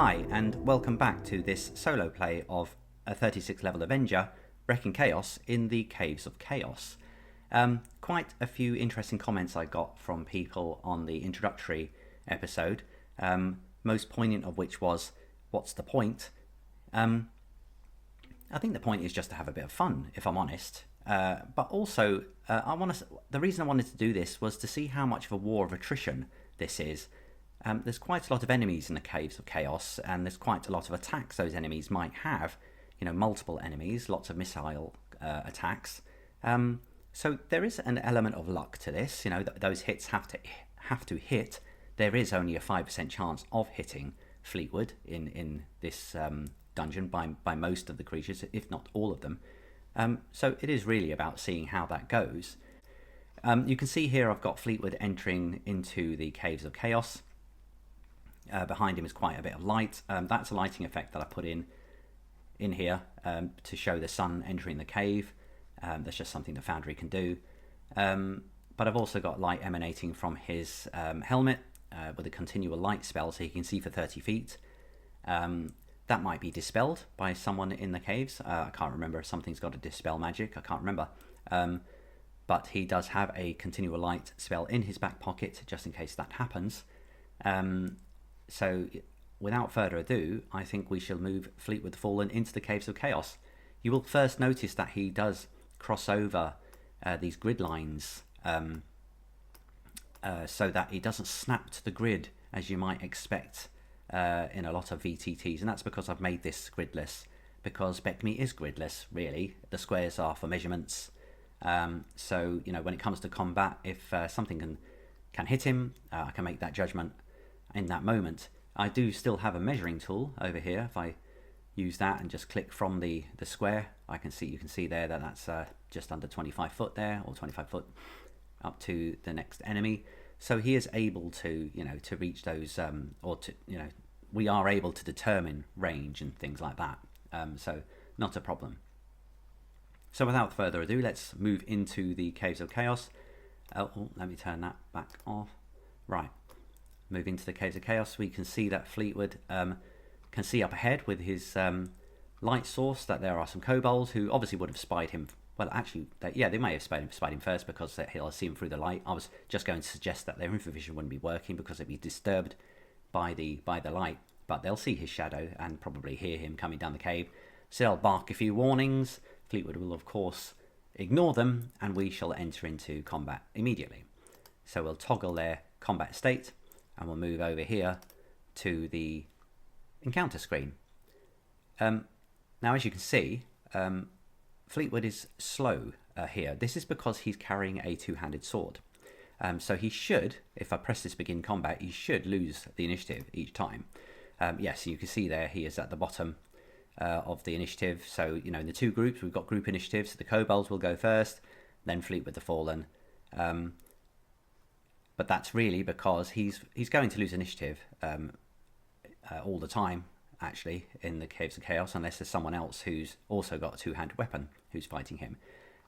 Hi, and welcome back to this solo play of a 36 level Avenger, wrecking chaos in the Caves of Chaos. Quite a few interesting comments I got from people on the introductory episode, most poignant of which was, what's the point? I think the point is just to have a bit of fun, if I'm honest. But also, the reason I wanted to do this was to see how much of a war of attrition this is. There's quite a lot of enemies in the Caves of Chaos, and there's quite a lot of attacks those enemies might have. You know, multiple enemies, lots of missile attacks. So there is an element of luck to this. You know, those hits have to hit. There is only a 5% chance of hitting Fleetwood in this dungeon by most of the creatures, if not all of them. So it is really about seeing how that goes. You can see here I've got Fleetwood entering into the Caves of Chaos. Behind him is quite a bit of light. That's a lighting effect that I put in here to show the sun entering the cave. That's just something the Foundry can do. But I've also got light emanating from his helmet with a continual light spell, so he can see for 30 feet. That might be dispelled by someone in the caves. I can't remember if something's got a dispel magic. I can't remember. But he does have a continual light spell in his back pocket, just in case that happens. So without further ado, I think we shall move Fleetwood the Fallen into the Caves of Chaos. You will first notice that he does cross over these grid lines so that he doesn't snap to the grid as you might expect in a lot of VTTs, and that's because I've made this gridless, because BECMI is gridless, really. The squares are for measurements, so you know, when it comes to combat, if something can hit him, I can make that judgment in that moment. I do still have a measuring tool over here. If I use that and just click from the square, you can see there that that's just under 25 foot there, or 25 foot up to the next enemy. So he is able to, you know, to reach those, we are able to determine range and things like that. So not a problem. So without further ado, let's move into the Caves of Chaos. Let me turn that back off. Right. Move into the Caves of Chaos. We can see that Fleetwood can see up ahead with his light source that there are some kobolds who obviously would have spied him. Well, actually, they may have spied him first because he'll see him through the light. I was just going to suggest that their infravision wouldn't be working because it'd be disturbed by the light, but they'll see his shadow and probably hear him coming down the cave. So they'll bark a few warnings. Fleetwood will, of course, ignore them, and we shall enter into combat immediately. So we'll toggle their combat state, and we'll move over here to the encounter screen. Now, as you can see, Fleetwood is slow here. This is because he's carrying a two-handed sword. So he should, if I press this begin combat, he should lose the initiative each time. Yes, you can see there he is at the bottom of the initiative. So, you know, in the two groups, we've got group initiatives. So the kobolds will go first, then Fleetwood the Fallen. But that's really because he's going to lose initiative all the time, actually, in the Caves of Chaos, unless there's someone else who's also got a two-handed weapon who's fighting him.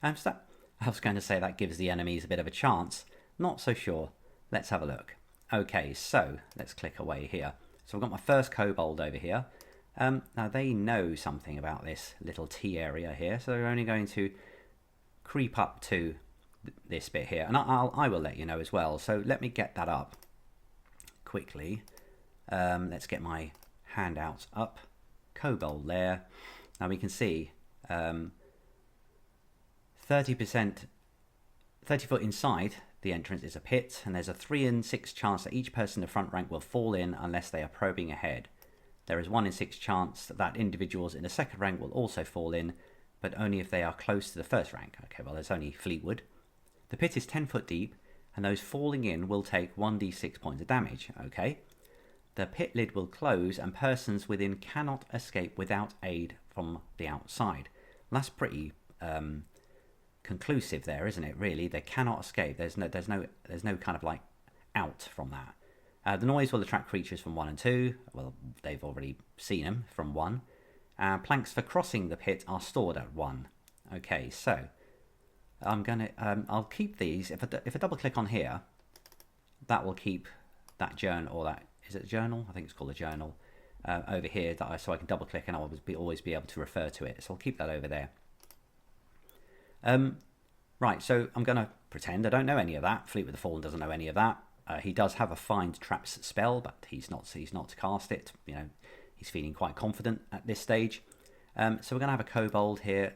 So that, I was going to say that gives the enemies a bit of a chance. Not so sure. Let's have a look. Okay, so let's click away here. So I've got my first kobold over here. Now they know something about this little T area here, so they're only going to creep up to this bit here, and I will let you know as well. So let me get that up quickly. Let's get my handouts up. Kobold lair. Now we can see 30%, 30 foot inside the entrance is a pit, and there's a 3 in 6 chance that each person in the front rank will fall in unless they are probing ahead. There is 1 in 6 chance that individuals in the second rank will also fall in, but only if they are close to the first rank. Okay, well, there's only Fleetwood. The pit is 10 foot deep, and those falling in will take 1d6 points of damage. Okay. The pit lid will close, and persons within cannot escape without aid from the outside. That's pretty conclusive there, isn't it? Really, they cannot escape. There's no kind of like out from that. The noise will attract creatures from 1 and 2. Well, they've already seen them from 1. Planks for crossing the pit are stored at 1. Okay, so I'm gonna I'll keep these. If I double click on here, that will keep that journal, or that is it a journal? I think it's called a journal. over here so I can double click and I'll always be able to refer to it. So I'll keep that over there. Right, so I'm going to pretend I don't know any of that. Fleet with the Fallen doesn't know any of that. He does have a find traps spell, but he's not to cast it. You know, he's feeling quite confident at this stage. So we're going to have a Kobold here.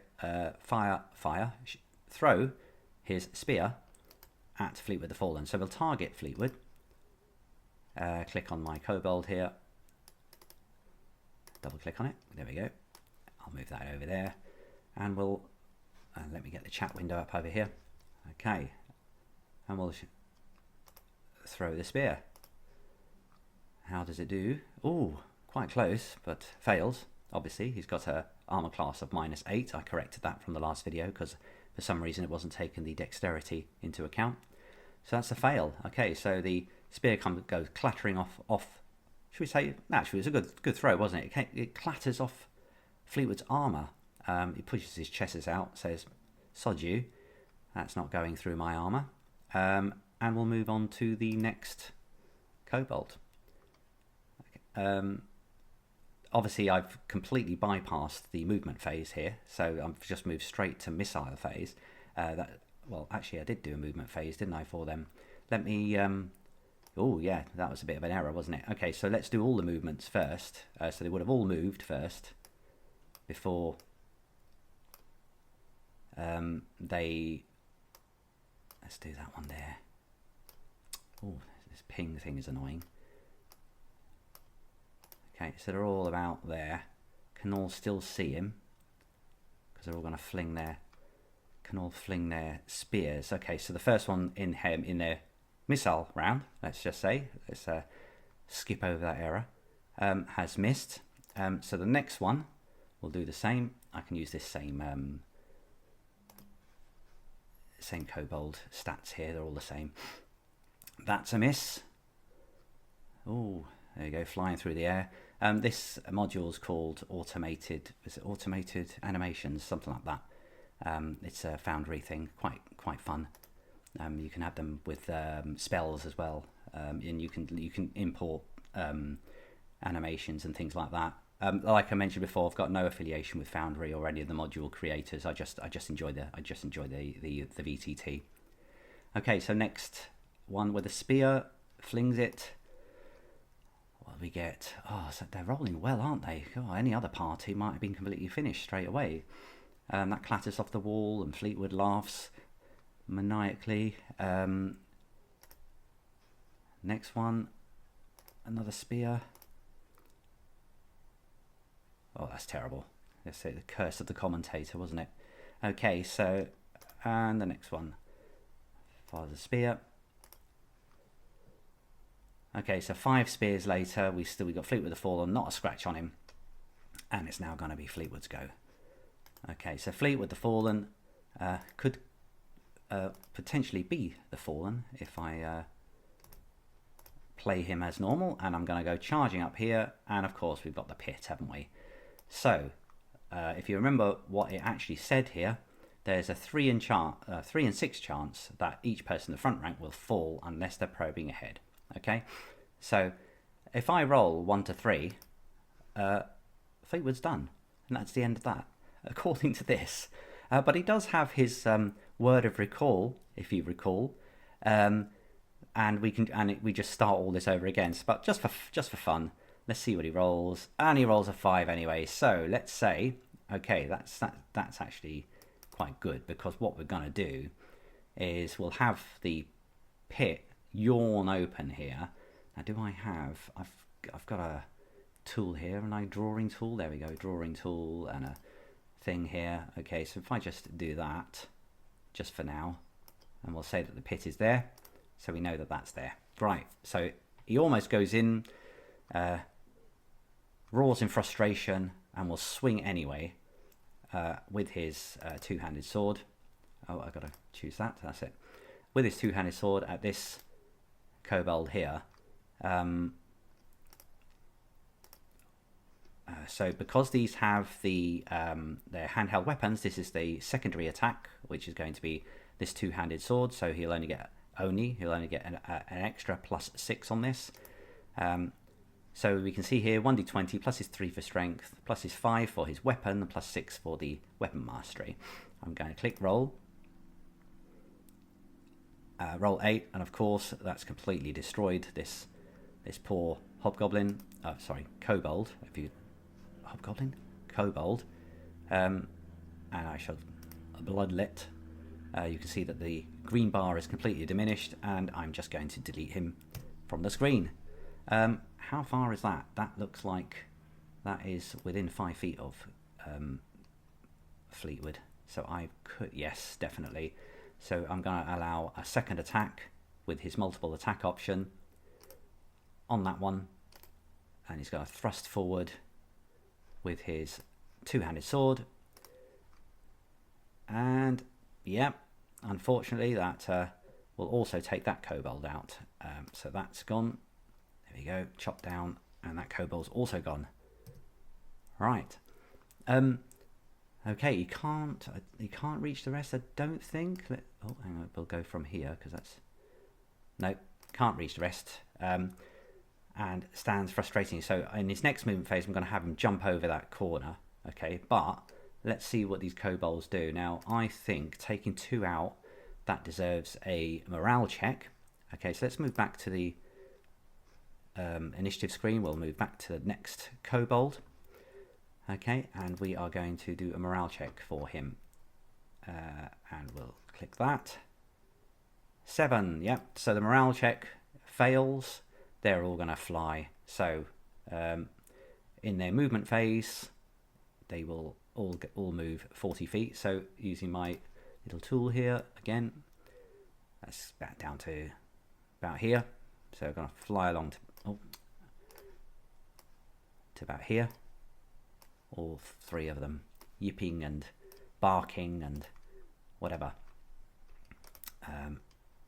Throw his spear at Fleet with the Fallen. So we'll target Fleetwood. Click on my Kobold here. Double click on it. There we go. I'll move that over there, and we'll let me get the chat window up over here. Okay, and we'll throw the spear. How does it do? Oh, quite close, but fails. Obviously, he's got a armor class of -8. I corrected that from the last video because for some reason it wasn't taking the dexterity into account. So that's a fail. Okay, so the spear goes clattering off. Should we say? Actually, it was a good throw, wasn't it? It clatters off Fleetwood's armor. He pushes his chest out, says, "Sod you, that's not going through my armor." And we'll move on to the next Kobold. Okay. Obviously, I've completely bypassed the movement phase here, so I've just moved straight to missile phase. Well, actually, I did do a movement phase, didn't I, for them? Let me... oh, yeah, that was a bit of an error, wasn't it? Okay, so let's do all the movements first. So they would have all moved first before they... Let's do that one there. Oh, this ping thing is annoying. Okay, so they're all about there. Can all still see him because they're all going to fling their... Can all fling their spears. Okay, so the first one in their missile round, let's just say, let's skip over that error, has missed. So the next one will do the same. I can use this same Kobold stats here. They're all the same. That's a miss. Oh, there you go, flying through the air. This module is called automated. Is it automated animations? Something like that. It's a Foundry thing. Quite fun. You can have them with spells as well, and you can import animations and things like that. Like I mentioned before, I've got no affiliation with Foundry or any of the module creators. I just enjoy the VTT. Okay, so next one with a spear, flings it. What do we get? Oh, so they're rolling well, aren't they? Oh, any other party might have been completely finished straight away. That clatters off the wall, and Fleetwood laughs maniacally. Next one, another spear. Oh, that's terrible. Let's say the curse of the commentator, wasn't it? Okay, so, and the next one, fires a spear. Okay, so 5 spears later, we got Fleetwood the Fallen, not a scratch on him, and it's now going to be Fleetwood's go. Okay, so Fleetwood the Fallen could potentially be the Fallen if I play him as normal, and I'm going to go charging up here, and of course we've got the pit, haven't we? So, if you remember what it actually said here, there's a 3 in 6 chance that each person in the front rank will fall unless they're probing ahead. Okay, so if I roll 1 to 3, Fleetwood's done, and that's the end of that, according to this. But he does have his word of recall, if you recall, and we just start all this over again. But just for fun, let's see what he rolls, and he rolls a 5 anyway. So let's say, okay, that's actually quite good, because what we're gonna do is we'll have the pit yawn open here. Now, do I have? I've got a tool here, and a drawing tool. There we go, drawing tool, and a thing here. Okay, so if I just do that, just for now, and we'll say that the pit is there, so we know that that's there. Right. So he almost goes in, roars in frustration, and will swing anyway with his two-handed sword. Oh, I've got to choose that. That's it. With his two-handed sword at this Kobold here. So because these have their handheld weapons, this is the secondary attack, which is going to be this two-handed sword. So he'll only get an extra +6 on this. So we can see here 1d20 plus his 3 for strength, plus his 5 for his weapon, and plus 6 for the weapon mastery. I'm going to click roll. Roll 8, and of course that's completely destroyed this poor hobgoblin. Sorry, kobold. Kobold. And I shall bloodlet. You can see that the green bar is completely diminished, and I'm just going to delete him from the screen. How far is that? That looks like that is within 5 feet of Fleetwood. So I could, yes, definitely. So I'm going to allow a second attack with his multiple attack option on that one. And he's going to thrust forward with his two-handed sword. And, yeah, unfortunately that will also take that kobold out. So that's gone. There we go, chopped down, and that kobold's also gone. Right. Okay, you can't reach the rest, I don't think. Oh, hang on, we'll go from here because that's no, can't reach the rest. And stands frustrating. So in his next movement phase, I'm going to have him jump over that corner. Okay, but let's see what these kobolds do. Now, I think taking 2 out, that deserves a morale check. Okay, so let's move back to the initiative screen. We'll move back to the next kobold. Okay, and we are going to do a morale check for him. And we'll click that. 7, yep. So the morale check fails. They're all going to fly. So in their movement phase, they will all move 40 feet. So using my little tool here again, that's back down to about here. So I'm going to fly along to about here. All 3 of them yipping and barking and whatever.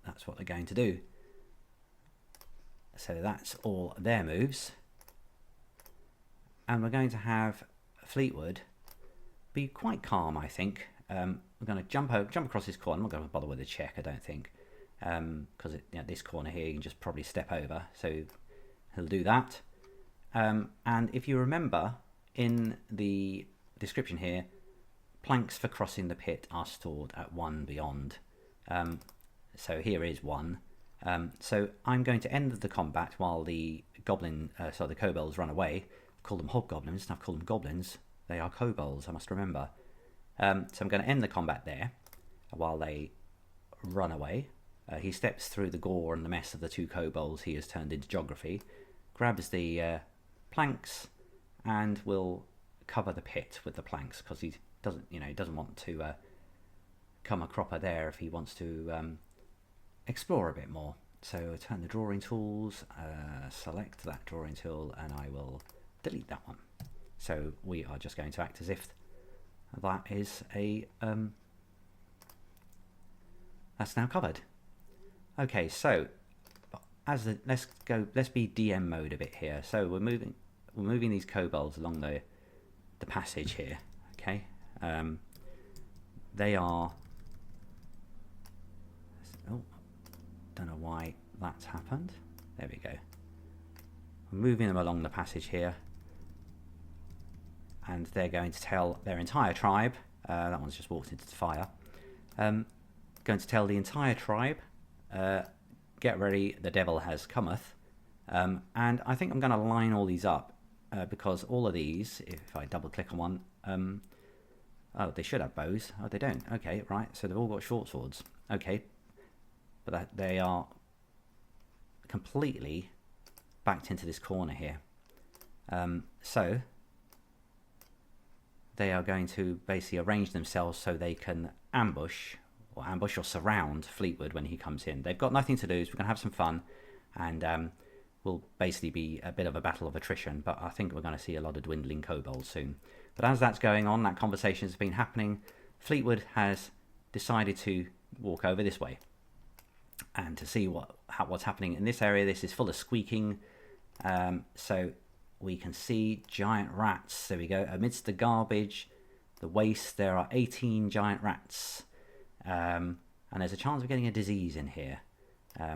That's what they're going to do. So that's all their moves. And we're going to have Fleetwood be quite calm, I think. We're going to jump across this corner. I'm not going to bother with the check, I don't think. Because this corner here, you can just probably step over. So he'll do that. And if you remember, in the description here, planks for crossing the pit are stored at 1 beyond. So here is 1. So I'm going to end the combat while the the kobolds run away. I've called them hobgoblins, and I've called them goblins. They are kobolds, I must remember. So I'm going to end the combat there while they run away. He steps through the gore and the mess of the 2 kobolds he has turned into geography, grabs the planks, and will cover the pit with the planks because he doesn't want to come a cropper there if he wants to explore a bit more. So turn the drawing tools, select that drawing tool, and I will delete that one. So we are just going to act as if that is that's now covered. Okay, so let's be DM mode a bit here. So we're moving these kobolds along the passage here. Okay, they are. Oh, don't know why that's happened. There we go. We're moving them along the passage here, and they're going to tell their entire tribe. That one's just walked into the fire. Going to tell the entire tribe, get ready, the devil has cometh. And I think I'm going to line all these up because all of these, if I double click on one, oh, they should have bows. Oh, they don't. Okay, right. So they've all got short swords. Okay, but they are completely backed into this corner here. So they are going to basically arrange themselves so they can ambush or surround Fleetwood when he comes in. They've got nothing to lose. We're going to have some fun, and will basically be a bit of a battle of attrition, but I think we're going to see a lot of dwindling kobolds soon. But as that's going on, that conversation has been happening, Fleetwood has decided to walk over this way and to see what's happening in this area. This is full of squeaking, so we can see giant rats. There we go. Amidst the garbage, the waste, there are 18 giant rats. And there's a chance of getting a disease in here.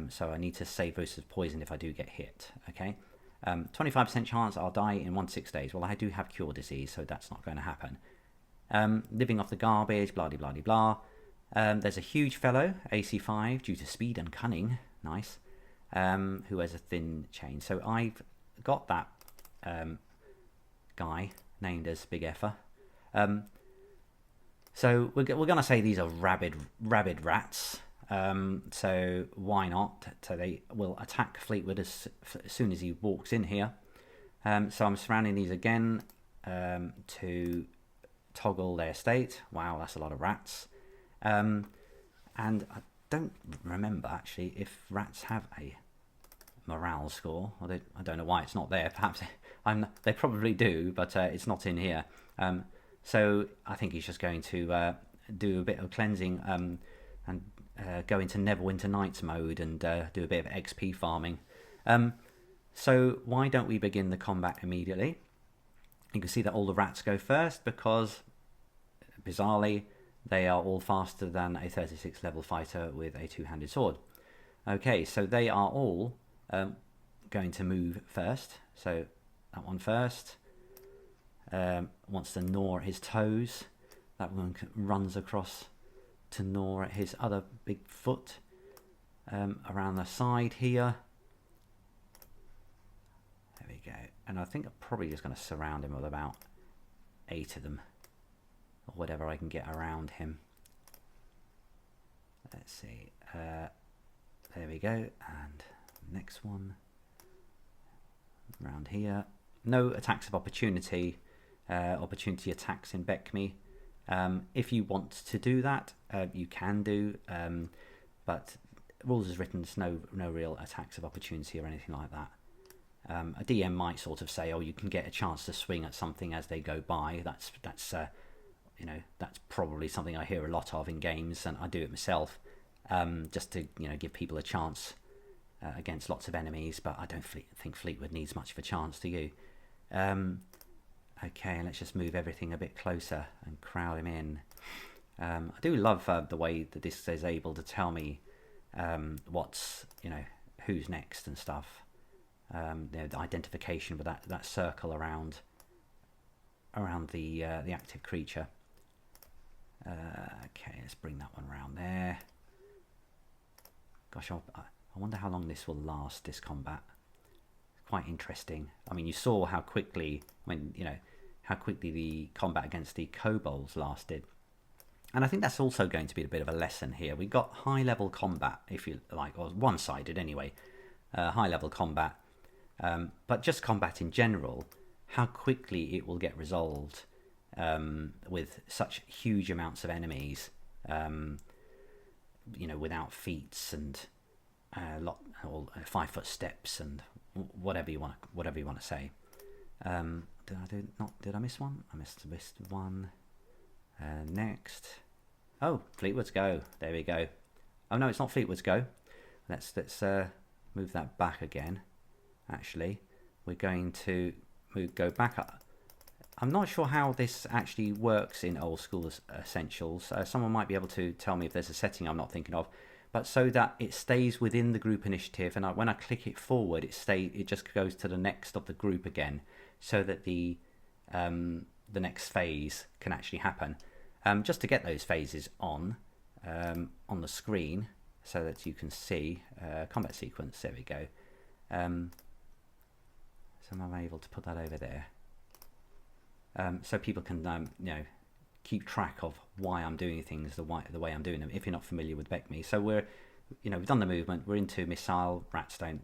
So I need to save versus poison if I do get hit. Okay. 25% chance I'll die in 1 to 6 days. Well, I do have cure disease, so that's not going to happen. Living off the garbage, blah, blah, blah, blah. There's a huge fellow, AC5, due to speed and cunning, nice, who has a thin chain. So I've got that guy named as Big Effer. So we're going to say these are rabid rats. So why not? So they will attack Fleetwood as soon as he walks in here. So I'm surrounding these again to toggle their state. Wow, that's a lot of rats. And I don't remember actually if rats have a morale score. I don't know why it's not there. Perhaps they probably do, but it's not in here. So I think he's just going to do a bit of cleansing and go into Neverwinter Nights mode and do a bit of XP farming. So why don't we begin the combat immediately? You can see that all the rats go first because, bizarrely, they are all faster than a 36 level fighter with a two-handed sword. Okay, so they are all going to move first. So that one first wants to gnaw at his toes. That one runs across to gnaw at his other big foot around the side here. There we go. And I think I'm probably just going to surround him with about 8 of them, or whatever I can get around him. Let's see. There we go. And next one around here. No attacks of opportunity. Opportunity attacks in BECMI. If you want to do that, you can do, but rules as written, there's no real attacks of opportunity or anything like that. A DM might sort of say, "Oh, you can get a chance to swing at something as they go by." That's probably something I hear a lot of in games, and I do it myself, just to give people a chance against lots of enemies. But I don't think Fleetwood needs much of a chance, do you? Okay, let's just move everything a bit closer and crowd him in. I do love the way that this is able to tell me what's, who's next and stuff. The identification with that circle around the active creature. Okay, let's bring that one around there. Gosh, I wonder how long this will last, this combat. Quite interesting. I mean, you saw how quickly how quickly the combat against the kobolds lasted, and I think that's also going to be a bit of a lesson here. We got high level combat, if you like, or one-sided anyway, high level combat, but just combat in general, how quickly it will get resolved with such huge amounts of enemies, without feats and 5-foot steps and whatever you want to say. Did I miss one? I missed one. Next. Oh, Fleetwood's go. There we go. Oh no, it's not Fleetwood's go. Let's move that back again. Actually, we're going to go back up. I'm not sure how this actually works in old school essentials. Someone might be able to tell me if there's a setting I'm not thinking of. But so that it stays within the group initiative, and when I click it forward, it just goes to the next of the group again, so that the next phase can actually happen. Just to get those phases on the screen, so that you can see combat sequence. There we go. So I'm able to put that over there, so people can keep track of why I'm doing things the way I'm doing them, if you're not familiar with BECMI. So we've done the movement, we're into missile. Rats don't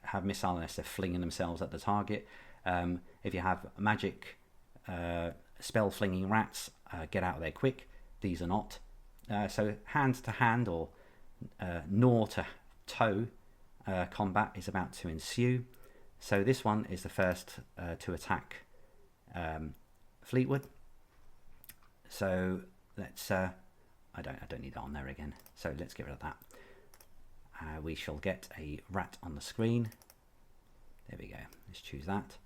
have missile unless they're flinging themselves at the target. If you have magic spell flinging rats, get out of there quick. These are not. So hand to hand or gnaw to toe combat is about to ensue. So this one is the first to attack Fleetwood. So let's I don't need that on there again, so let's get rid of that. We shall get a rat on the screen. There we go. Let's choose that.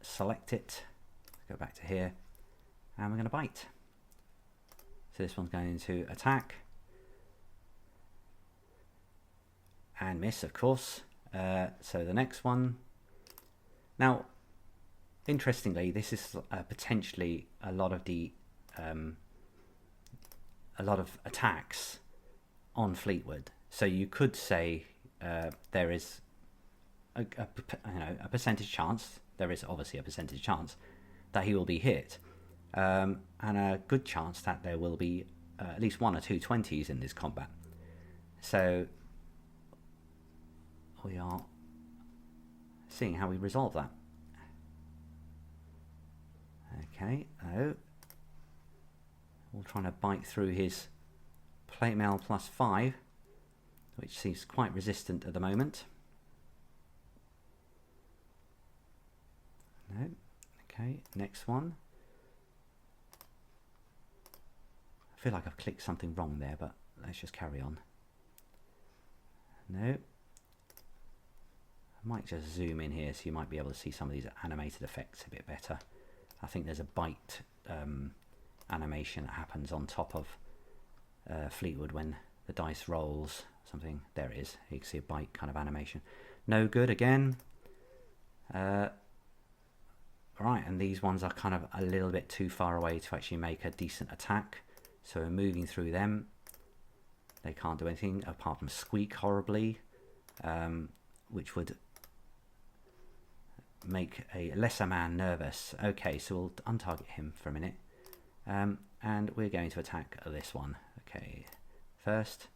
Select it. Go back to here, and we're going to bite. So this one's going to attack and miss, of course. So the next one. Now, interestingly, this is potentially a lot of the attacks on Fleetwood. So you could say there is a percentage chance. There is obviously a percentage chance that he will be hit, and a good chance that there will be at least 1 or 2 20s in this combat. So we are seeing how we resolve that. Okay, we're trying to bite through his plate mail +5, which seems quite resistant at the moment. No. Okay, next one. I feel like I've clicked something wrong there, but let's just carry on. No. I might just zoom in here so you might be able to see some of these animated effects a bit better. I think there's a bite animation that happens on top of Fleetwood when the dice rolls. Something, there it is. You can see a bite kind of animation. No good again. Right, and these ones are kind of a little bit too far away to actually make a decent attack. So we're moving through them. They can't do anything apart from squeak horribly, which would make a lesser man nervous. Okay, so we'll untarget him for a minute. And we're going to attack this one. Okay, first.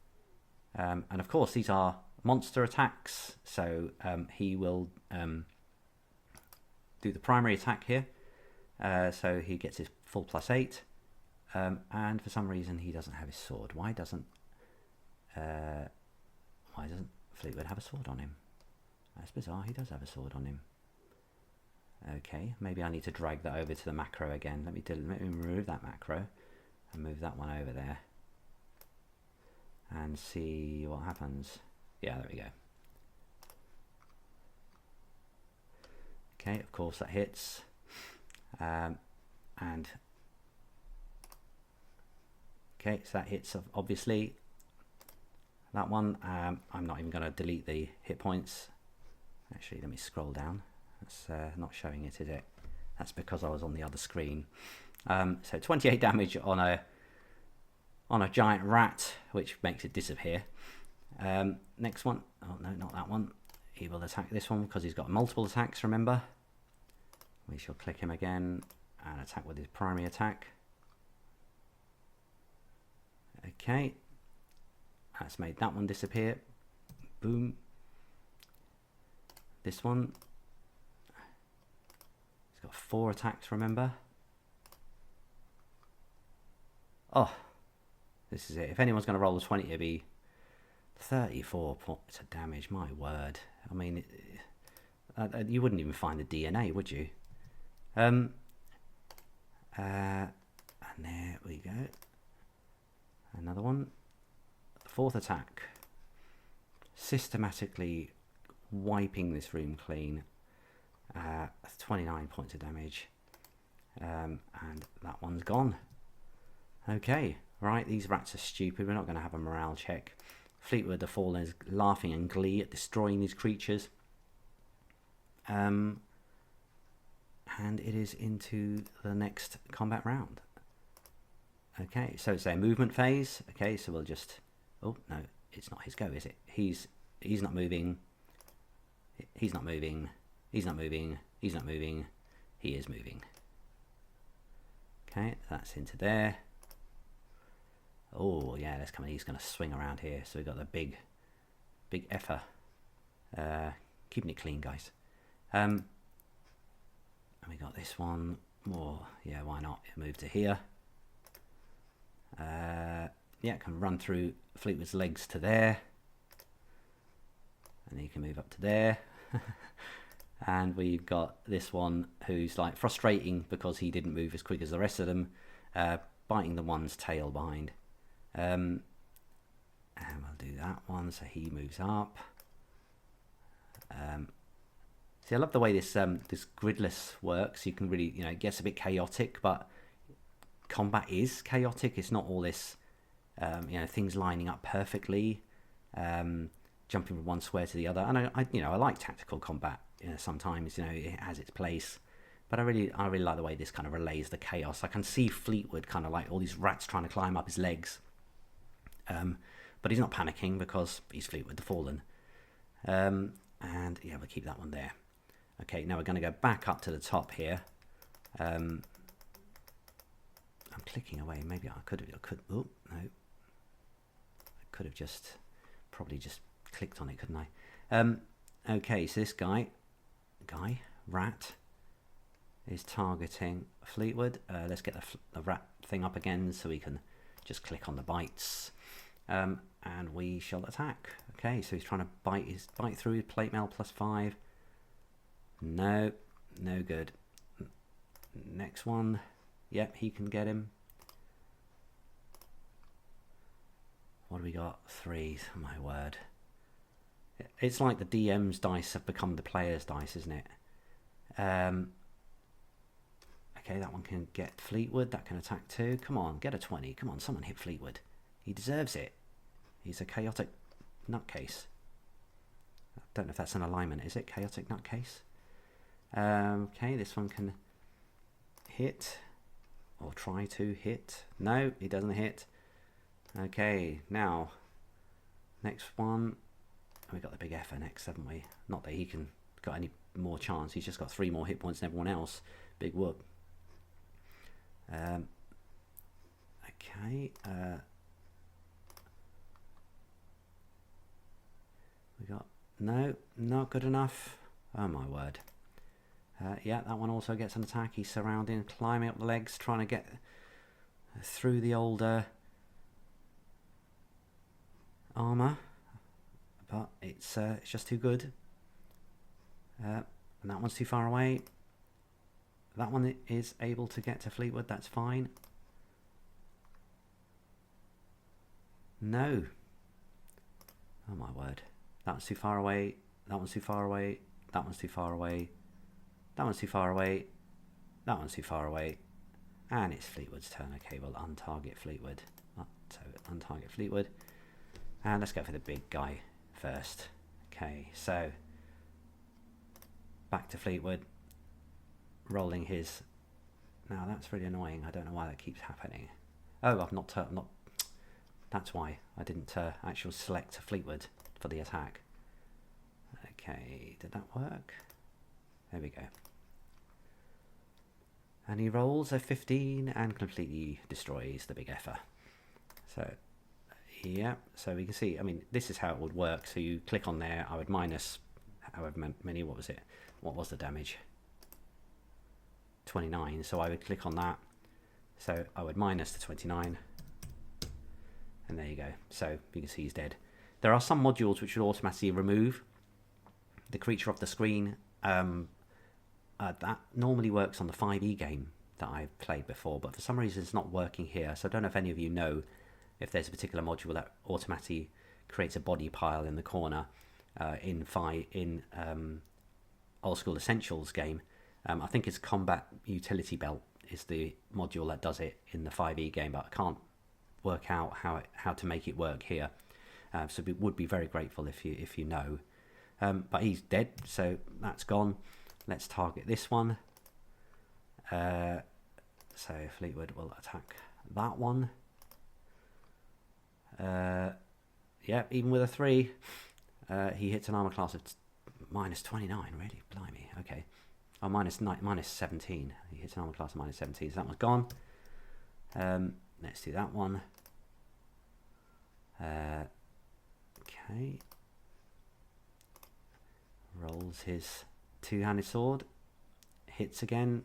And of course, these are monster attacks. So he will do the primary attack here. So he gets his full +8. And for some reason, he doesn't have his sword. Why doesn't Fleetwood have a sword on him? That's bizarre. He does have a sword on him. Okay, maybe I need to drag that over to the macro again. Let me remove that macro and move that one over there and see what happens. Yeah, there we go. Okay, of course that hits. And okay, so that hits obviously. That one, I'm not even going to delete the hit points. Actually, let me scroll down. That's not showing it, is it? That's because I was on the other screen. So 28 damage on a giant rat, which makes it disappear. Next one. Oh no, not that one. He will attack this one because he's got multiple attacks, remember? We shall click him again and attack with his primary attack. Okay. That's made that one disappear. Boom. This one. He's got 4 attacks, remember? Oh, this is it. If anyone's going to roll a 20, it'd be 34 points of damage. My word. I mean, you wouldn't even find the DNA, would you? And there we go. Another one. 4th attack. Systematically wiping this room clean. 29 points of damage. And that one's gone. Okay, right, these rats are stupid. We're not going to have a morale check. Fleetwood the Fallen is laughing in glee at destroying these creatures. And it is into the next combat round. Okay, so it's their movement phase. Okay, so we'll just... Oh, no, it's not his go, is it? He's not moving. He's not moving. He's not moving. He's not moving. He is moving. Okay, that's into there. Oh, yeah, that's coming. He's going to swing around here. So we've got the big effer. Keeping it clean, guys. And we got this one more. Yeah, why not? Move to here. Yeah, can run through Fleetwood's legs to there. And he can move up to there. And we've got this one who's like frustrating because he didn't move as quick as the rest of them, biting the one's tail behind. And we'll do that one, so he moves up. See, I love the way this this gridless works. You can really, it gets a bit chaotic, but combat is chaotic. It's not all this, things lining up perfectly. jumping from one square to the other. And I like tactical combat. Sometimes it has its place, but I really like the way this kind of relays the chaos. I can see Fleetwood kind of like all these rats trying to climb up his legs, but he's not panicking because he's Fleetwood the Fallen. And yeah, we'll keep that one there. Okay, now we're going to go back up to the top here. I'm clicking away. Maybe I could. Oh no, I could have probably just clicked on it, couldn't I? Okay, so this rat is targeting Fleetwood. Let's get the rat thing up again so we can just click on the bites, and we shall attack. Okay, so he's trying to bite through his plate mail +5. No good. Next one. Yep, he can get him. What do we got? 3. Oh, my word. It's like the DM's dice have become the player's dice, isn't it? Okay, that one can get Fleetwood. That can attack too. Come on, get a 20. Come on, someone hit Fleetwood. He deserves it. He's a chaotic nutcase. I don't know if that's an alignment. Is it chaotic nutcase? Okay, this one can hit, or try to hit. No, he doesn't hit. Okay, now next one. We got the big F next, haven't we? Not that he can got any more chance. He's just got 3 more hit points than everyone else. Big whoop. Okay. We got no, not good enough. Oh my word. Yeah, that one also gets an attack. He's surrounding, climbing up the legs, trying to get through the old armor, but it's just too good. And that one's too far away. That one is able to get to Fleetwood. That's fine. No. Oh my word. That one's too far away. That one's too far away. That one's too far away. That one's too far away. That one's too far away. And it's Fleetwood's turn. Okay, we'll untarget Fleetwood. So untarget Fleetwood. And let's go for the big guy first. Okay, so back to Fleetwood. Rolling his... Now that's really annoying. I don't know why that keeps happening. Oh, I've not... That's why I didn't actually select Fleetwood for the attack. Okay, did that work? There we go. And he rolls a 15 and completely destroys the big effer. So, yeah, so we can see, I mean, this is how it would work. So you click on there, I would minus however many, what was it? What was the damage? 29, so I would click on that. So I would minus the 29. And there you go. So you can see he's dead. There are some modules which will automatically remove the creature off the screen. That normally works on the 5e game that I've played before, but for some reason it's not working here. So I don't know if any of you know if there's a particular module that automatically creates a body pile in the corner in Old School Essentials game. I think it's Combat Utility Belt is the module that does it in the 5e game, but I can't work out how to make it work here. So we would be very grateful if you know. But he's dead, so that's gone. Let's target this one. So Fleetwood will attack that one. Yeah, even with a 3, he hits an armor class of minus 29. Really, blimey. Okay. Oh, minus 17. He hits an armor class of minus 17. So that one's gone. Let's do that one. Okay. Rolls his 2-handed sword. Hits again.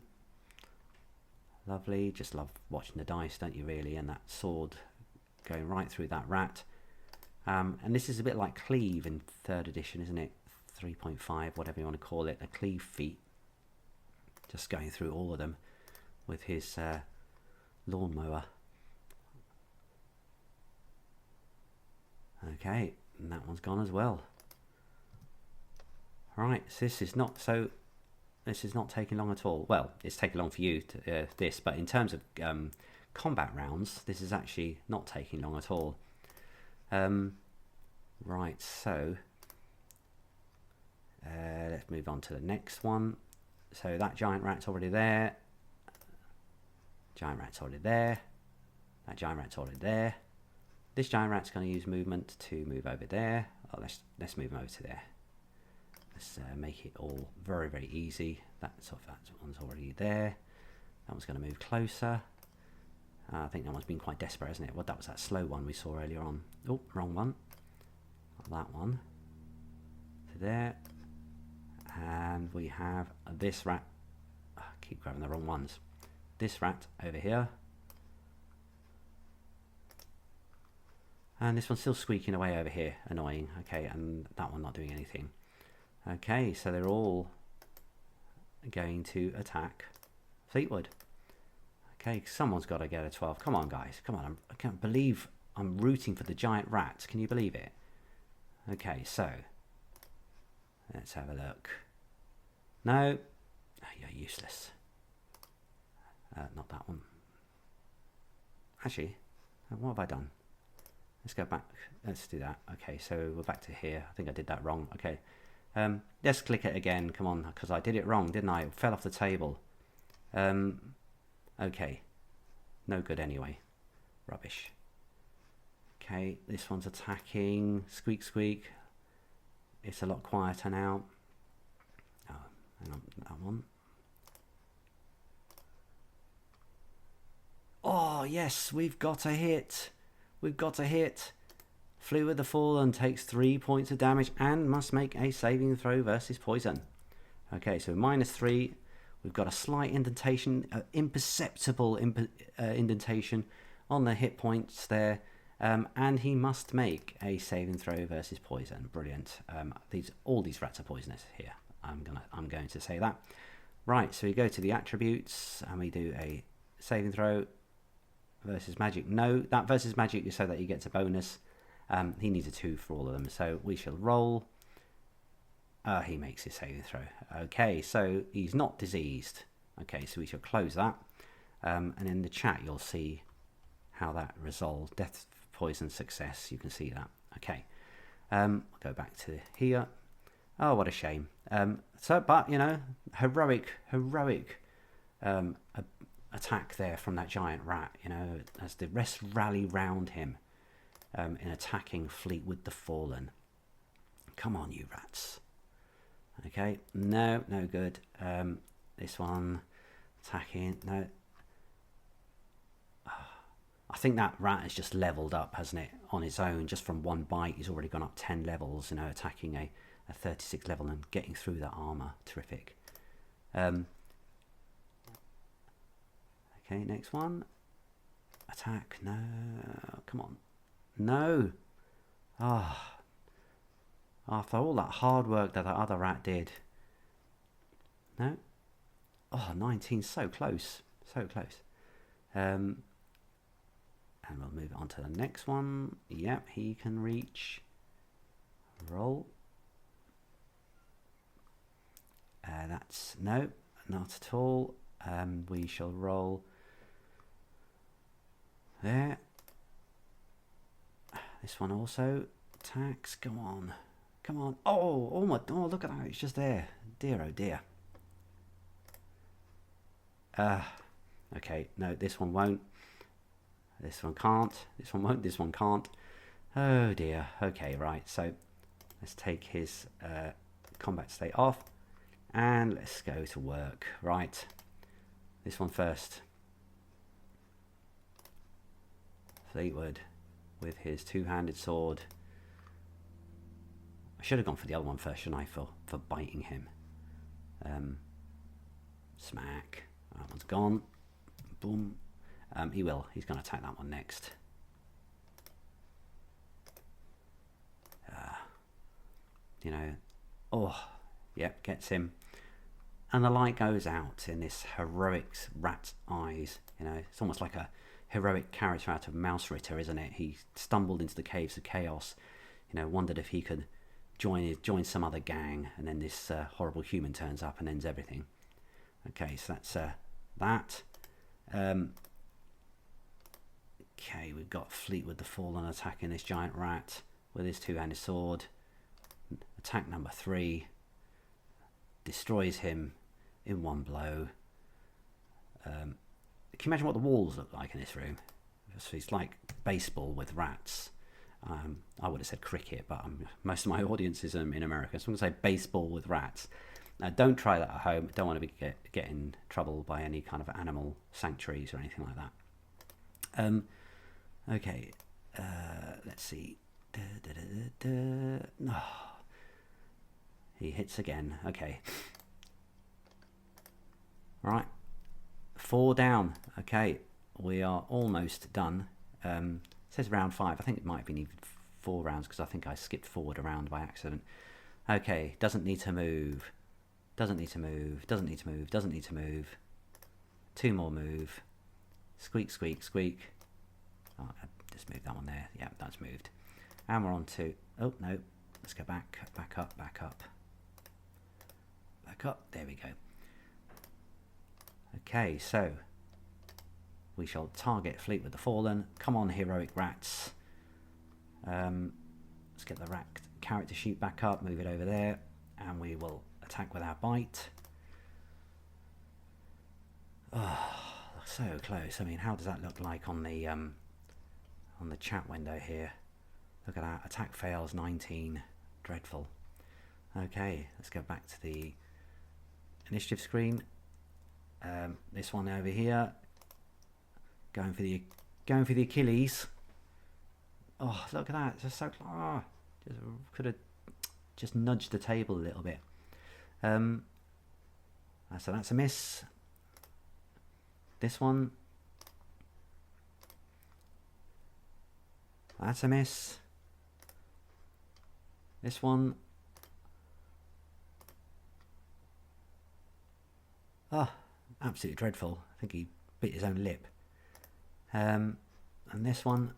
Lovely. Just love watching the dice, don't you, really? And that sword going right through that rat. And this is a bit like Cleave in 3rd edition, isn't it? 3.5, whatever you want to call it. A Cleave feat. Just going through all of them with his lawnmower. Okay, and that one's gone as well. Right, so this is not taking long at all. Well, it's taking long for you to this, but in terms of combat rounds, this is actually not taking long at all. Right, so Let's move on to the next one. So that giant rat's already there. Giant rat's already there. That giant rat's already there. This giant rat's going to use movement to move over there. Oh, let's move him over to there. Let's make it all very, very easy. That one's already there. That one's going to move closer. I think that one's been quite desperate, hasn't it? Well, that was that slow one we saw earlier on. Oh, wrong one. Not that one. To there. And we have this rat. I keep grabbing the wrong ones. This rat over here. And this one's still squeaking away over here. Annoying. Okay, and that one not doing anything. Okay, so they're all going to attack Fleetwood. Okay, someone's got to get a 12. Come on, guys. Come on. I can't believe I'm rooting for the giant rats. Can you believe it? Okay, so let's have a look. No. Oh, you're useless. Not that one. Actually, what have I done? Let's go back. Let's do that. Okay, so we're back to here. I think I did that wrong. Okay. Let's click it again. Come on, because I did it wrong, didn't I? It fell off the table. Okay. No good anyway. Rubbish. Okay, this one's attacking. Squeak, squeak. It's a lot quieter now. Oh, hang on, that one. Oh, yes, we've got a hit. We've got a hit. Fleetwood the Fallen takes 3 points of damage and must make a saving throw versus poison. Okay, so -3. We've got a slight indentation, imperceptible indentation on the hit points there. And he must make a saving throw versus poison. Brilliant. All these rats are poisonous here. I'm going to say that. Right, so we go to the attributes and we do a saving throw versus magic. No, that versus magic is so that he gets a bonus. He needs a 2 for all of them. So we shall roll. He makes his saving throw. Okay, so he's not diseased. Okay, so we shall close that. And in the chat, you'll see how that resolves. Death, poison, success. You can see that. Okay. I'll go back to here. Oh, what a shame. But, you know, heroic attack there from that giant rat, you know, as the rest rally round him in attacking Fleetwood the Fallen. Come on, you rats. Okay, no good. This one attacking, no. I think that rat has just leveled up, hasn't it, on its own. Just from one bite, he's already gone up 10 levels, you know, attacking a 36 level and getting through that armor. Terrific. Okay, next one. Attack, no, come on. No. After all that hard work that the other rat did. No. 19, so close. So close. And we'll move on to the next one. Yep, he can reach. Roll. That's, no, not at all. We shall roll. There. This one also attacks. Come on. Come on. Oh, look at that. It's just there. Dear, oh dear. Okay, no, this one won't. This one can't. This one won't. This one can't. Oh dear. Okay, right. So let's take his combat state off. And let's go to work. Right. This one first. Fleetwood with his two-handed sword. I should have gone for the other one first, shouldn't I, for biting him. Smack. That one's gone. Boom. He will. He's going to attack that one next. You know. Oh, yep, gets him. And the light goes out in this heroic rat's eyes. You know, it's almost like a heroic character out of Mouse Ritter, isn't it? He stumbled into the caves of chaos. You know, wondered if he could join some other gang, and then this horrible human turns up and ends everything. Okay, so that's that. Okay, we've got Fleetwood the Fallen attacking this giant rat with his two-handed sword. Attack number 3. destroys him in one blow. Can you imagine what the walls look like in this room? So it's like baseball with rats. I would have said cricket, but most of my audience is in America, so I'm going to say baseball with rats. Now, don't try that at home. Don't want to get in trouble by any kind of animal sanctuaries or anything like that. Okay, let's see. No. He hits again. Okay. Right. 4 down. Okay, we are almost done. It says round 5. I think it might have been even 4 rounds because I think I skipped forward a round by accident. Okay, doesn't need to move. Doesn't need to move. Doesn't need to move. Doesn't need to move. 2 more move. Squeak, squeak, squeak. Oh, I just moved that one there. Yeah, that's moved. And we're on to... Oh, no. Let's go back. Back up. Back up. Back up. There we go. Okay, so... we shall target Fleet with the Fallen. Come on, heroic rats. Let's get the rat character sheet back up. Move it over there. And we will attack with our bite. Oh, so close. I mean, how does that look like on the chat window here? Look at that. Attack fails 19. Dreadful. Okay, let's go back to the initiative screen. This one over here. Going for the Achilles. Oh, look at that. It's just so close. Just could have just nudged the table a little bit. So that's a miss. This one. That's a miss. This one. Oh, absolutely dreadful. I think he bit his own lip. And this one.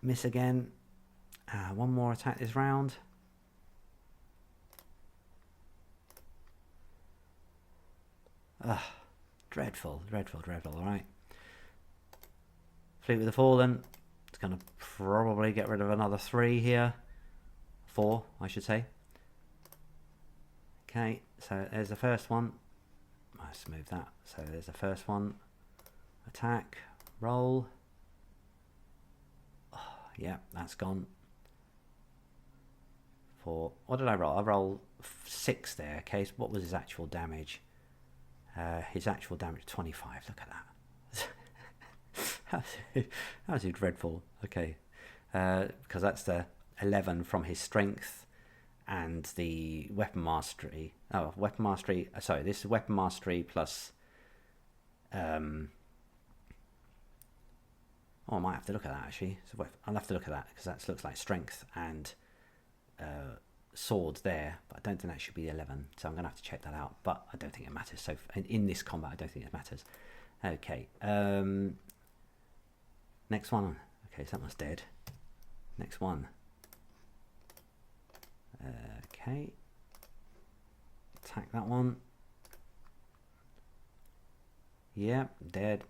Miss again. One more attack this round. Dreadful, dreadful, dreadful. All right. Fleet with the Fallen. It's going to probably get rid of another 3 here. 4, I should say. Okay, so there's the first one. Let's move that. So there's the first one. Attack. Roll. Oh, yeah, that's gone. 4. What did I roll? I rolled 6 there. Okay, so what was his actual damage? His actual damage 25. Look at that. Absolutely dreadful. Okay, because that's the 11 from his strength and the weapon mastery. Oh, weapon mastery. Sorry, this is weapon mastery plus. Oh, I might have to look at that actually. So I'll have to look at that because that looks like strength and sword there, but I don't think that should be 11. So I'm going to have to check that out. But I don't think it matters. So in this combat, I don't think it matters. Okay. Next one. Okay, so that one's dead. Next one. Okay. Attack that one. Yeah, dead.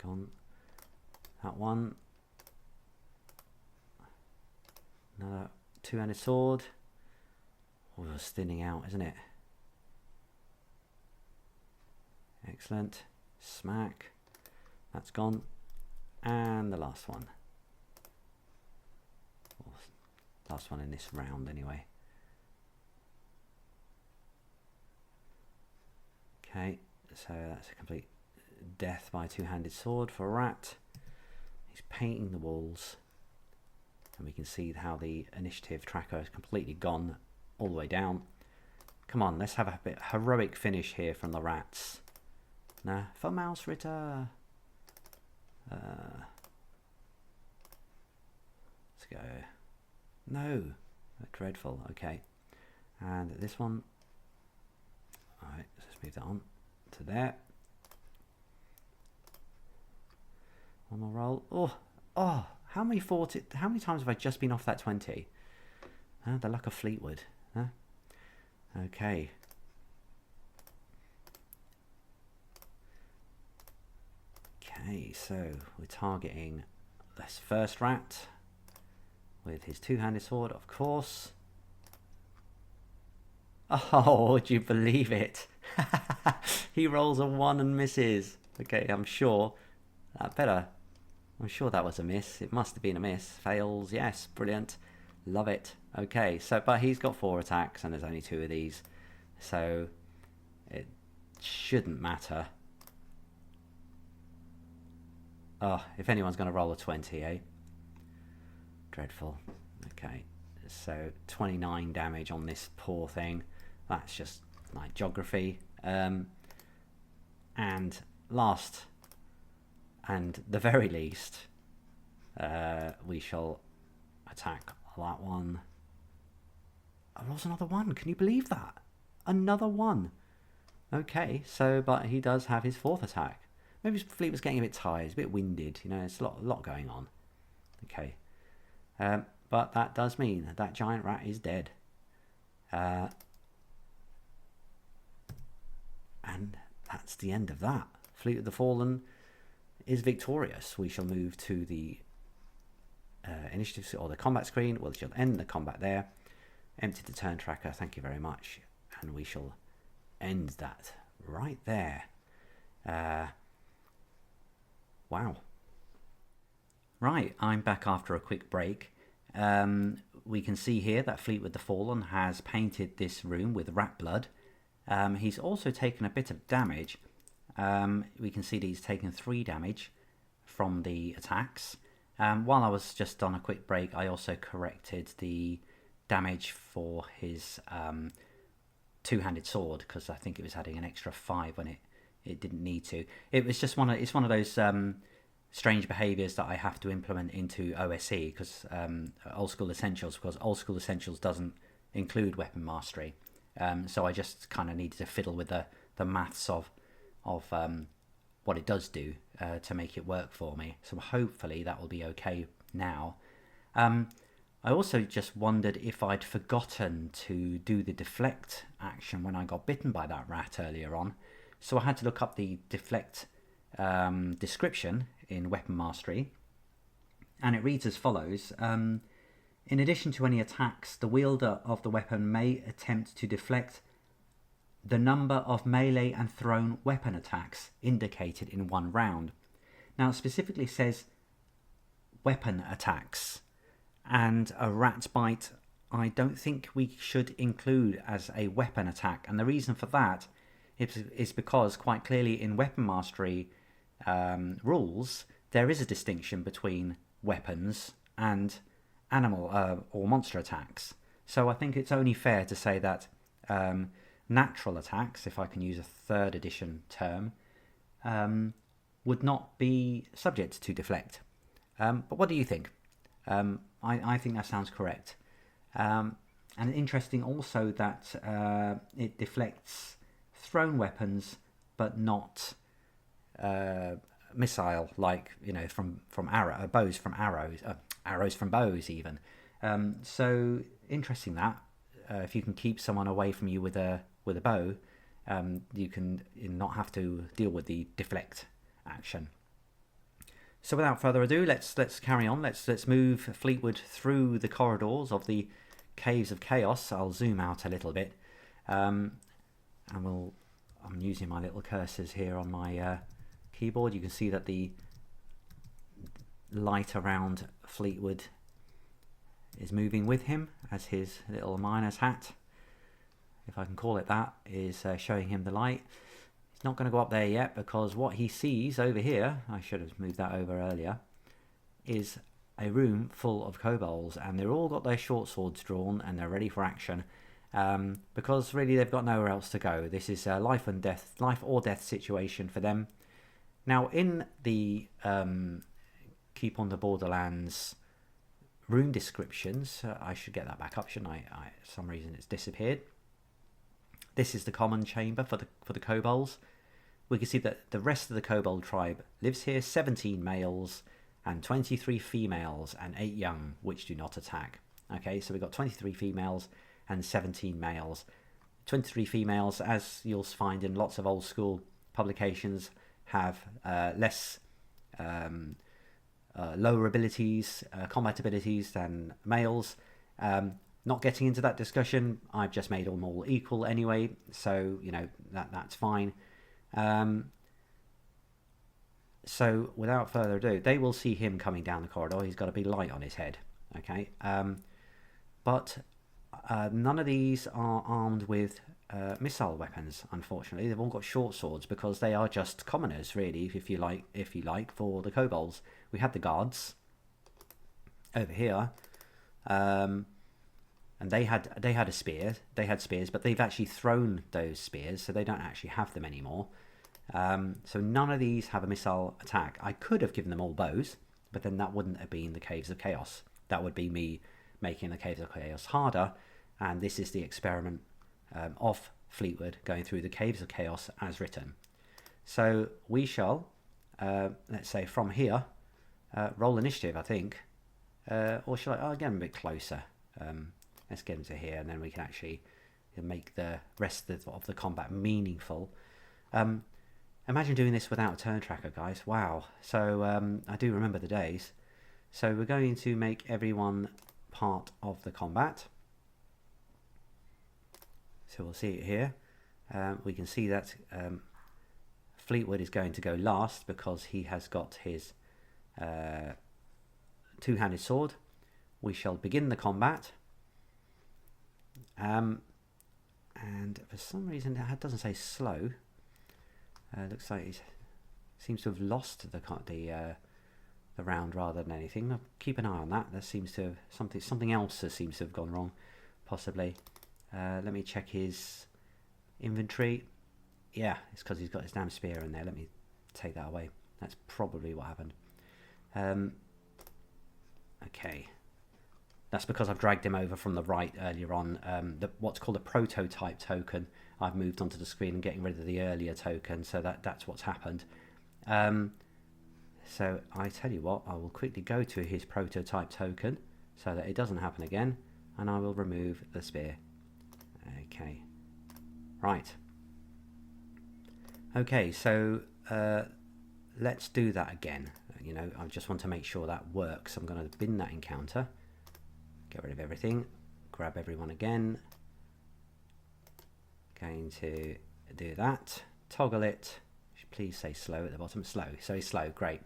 Gone. That one. Another 2-handed sword. Oh, it's thinning out, isn't it? Excellent. Smack. That's gone. And the last one. Well, last one in this round anyway. Okay, so that's a complete death by 2-handed sword for a rat. He's painting the walls. And we can see how the initiative tracker is completely gone all the way down. Come on, let's have a bit heroic finish here from the rats. Nah, for Mouse Ritter. Let's go. No, dreadful. Okay, and this one. All right, let's move that on to there. One more roll. Oh. How many times have I just been off that 20? The luck of Fleetwood. Huh? Okay. Okay, so we're targeting this first rat. with his two-handed sword, of course. Oh, would you believe it? He rolls a 1 and misses. Okay, I'm sure that was a miss. It must have been a miss. Fails, yes, brilliant. Love it. Okay, so but he's got 4 attacks and there's only 2 of these, so it shouldn't matter. Oh, if anyone's going to roll a 20, eh? Dreadful. Okay, so 29 damage on this poor thing. That's just like geography. And last and the very least, we shall attack that one. Oh, there was another one. Can you believe that? Another one. Okay, so but he does have his 4th attack. Maybe his fleet was getting a bit tired, it's a bit winded. You know, it's a lot going on. Okay, but that does mean that giant rat is dead. And that's the end of that. Fleet of the Fallen is victorious. We shall move to the initiative or the combat screen. We'll shall end the combat there. Empty the turn tracker. Thank you very much. And we shall end that right there. Wow. Right, I'm back after a quick break. We can see here that Fleetwood the Fallen has painted this room with rat blood. He's also taken a bit of damage. We can see that he's taken 3 damage from the attacks. While I was just on a quick break, I also corrected the damage for his two-handed sword, because I think it was adding an extra 5 when it didn't need to. It was just it's one of those strange behaviors that I have to implement into OSE, because Old School Essentials, because Old School Essentials doesn't include weapon mastery. So I just kind of needed to fiddle with the maths of what it does do to make it work for me. So hopefully that will be okay now. I also just wondered if I'd forgotten to do the deflect action when I got bitten by that rat earlier on. So I had to look up the deflect description in Weapon Mastery, and it reads as follows. In addition to any attacks, the wielder of the weapon may attempt to deflect the number of melee and thrown weapon attacks indicated in 1 round. Now it specifically says weapon attacks, and a rat bite I don't think we should include as a weapon attack, and the reason for that is because quite clearly in Weapon Mastery rules there is a distinction between weapons and animal or monster attacks. So I think it's only fair to say that natural attacks, if I can use a 3rd edition term, would not be subject to deflect. But what do you think? I think that sounds correct. And interesting also that it deflects thrown weapons, but not missile, like, you know, from bows from arrows, arrows from bows even. So interesting that if you can keep someone away from you with a bow, you can not have to deal with the deflect action. So without further ado, let's carry on. Let's move Fleetwood through the corridors of the Caves of Chaos. I'll zoom out a little bit, and I'm using my little cursors here on my keyboard. You can see that the light around Fleetwood is moving with him, as his little miner's hat, if I can call it that, is showing him the light. He's not going to go up there yet, because what he sees over here, I should have moved that over earlier, is a room full of kobolds, and they've all got their short swords drawn and they're ready for action, because really they've got nowhere else to go. This is a life or death situation for them. Now in the Keep on the Borderlands room descriptions, I should get that back up, shouldn't I? For some reason it's disappeared. This is the common chamber for the kobolds. We can see that the rest of the kobold tribe lives here, 17 males and 23 females and 8 young, which do not attack. Okay, so we've got 23 females and 17 males. 23 females, as you'll find in lots of old school publications, have less lower abilities, combat abilities than males. Not getting into that discussion. I've just made them all equal anyway, so you know that's fine. So without further ado, they will see him coming down the corridor. He's got a big light on his head. Okay, but none of these are armed with missile weapons. Unfortunately, they've all got short swords because they are just commoners, really. If you like, for the kobolds, we had the guards over here, and they had a spear. They had spears, but they've actually thrown those spears, so they don't actually have them anymore. So none of these have a missile attack. I could have given them all bows, but then that wouldn't have been the Caves of Chaos. That would be me making the Caves of Chaos harder, and this is the experiment of Fleetwood going through the Caves of Chaos as written. So we shall, let's say from here, roll initiative, I think. Or shall I? I'll get him a bit closer. Let's get him to here, and then we can actually make the rest of the combat meaningful. Imagine doing this without a turn tracker, guys. Wow. So I do remember the days. So we're going to make everyone part of the combat. So we'll see it here. We can see that Fleetwood is going to go last because he has got his two-handed sword. We shall begin the combat. And for some reason it doesn't say slow. Looks like he seems to have lost the round rather than anything. I'll keep an eye on that. There seems to have something else that seems to have gone wrong, possibly. Let me check his inventory. Yeah, it's because he's got his damn spear in there. Let me take that away. That's probably what happened. Okay. That's because I've dragged him over from the right earlier on. What's called a prototype token. I've moved onto the screen and getting rid of the earlier token, so that's what's happened. So I tell you what, I will quickly go to his prototype token so that it doesn't happen again, and I will remove the spear. Okay. Right. Okay, so let's do that again. You know, I just want to make sure that works. I'm going to bin that encounter. Get rid of everything. Grab everyone again. Going to do that. Toggle it. Please say slow at the bottom. Slow. So he's slow. Great.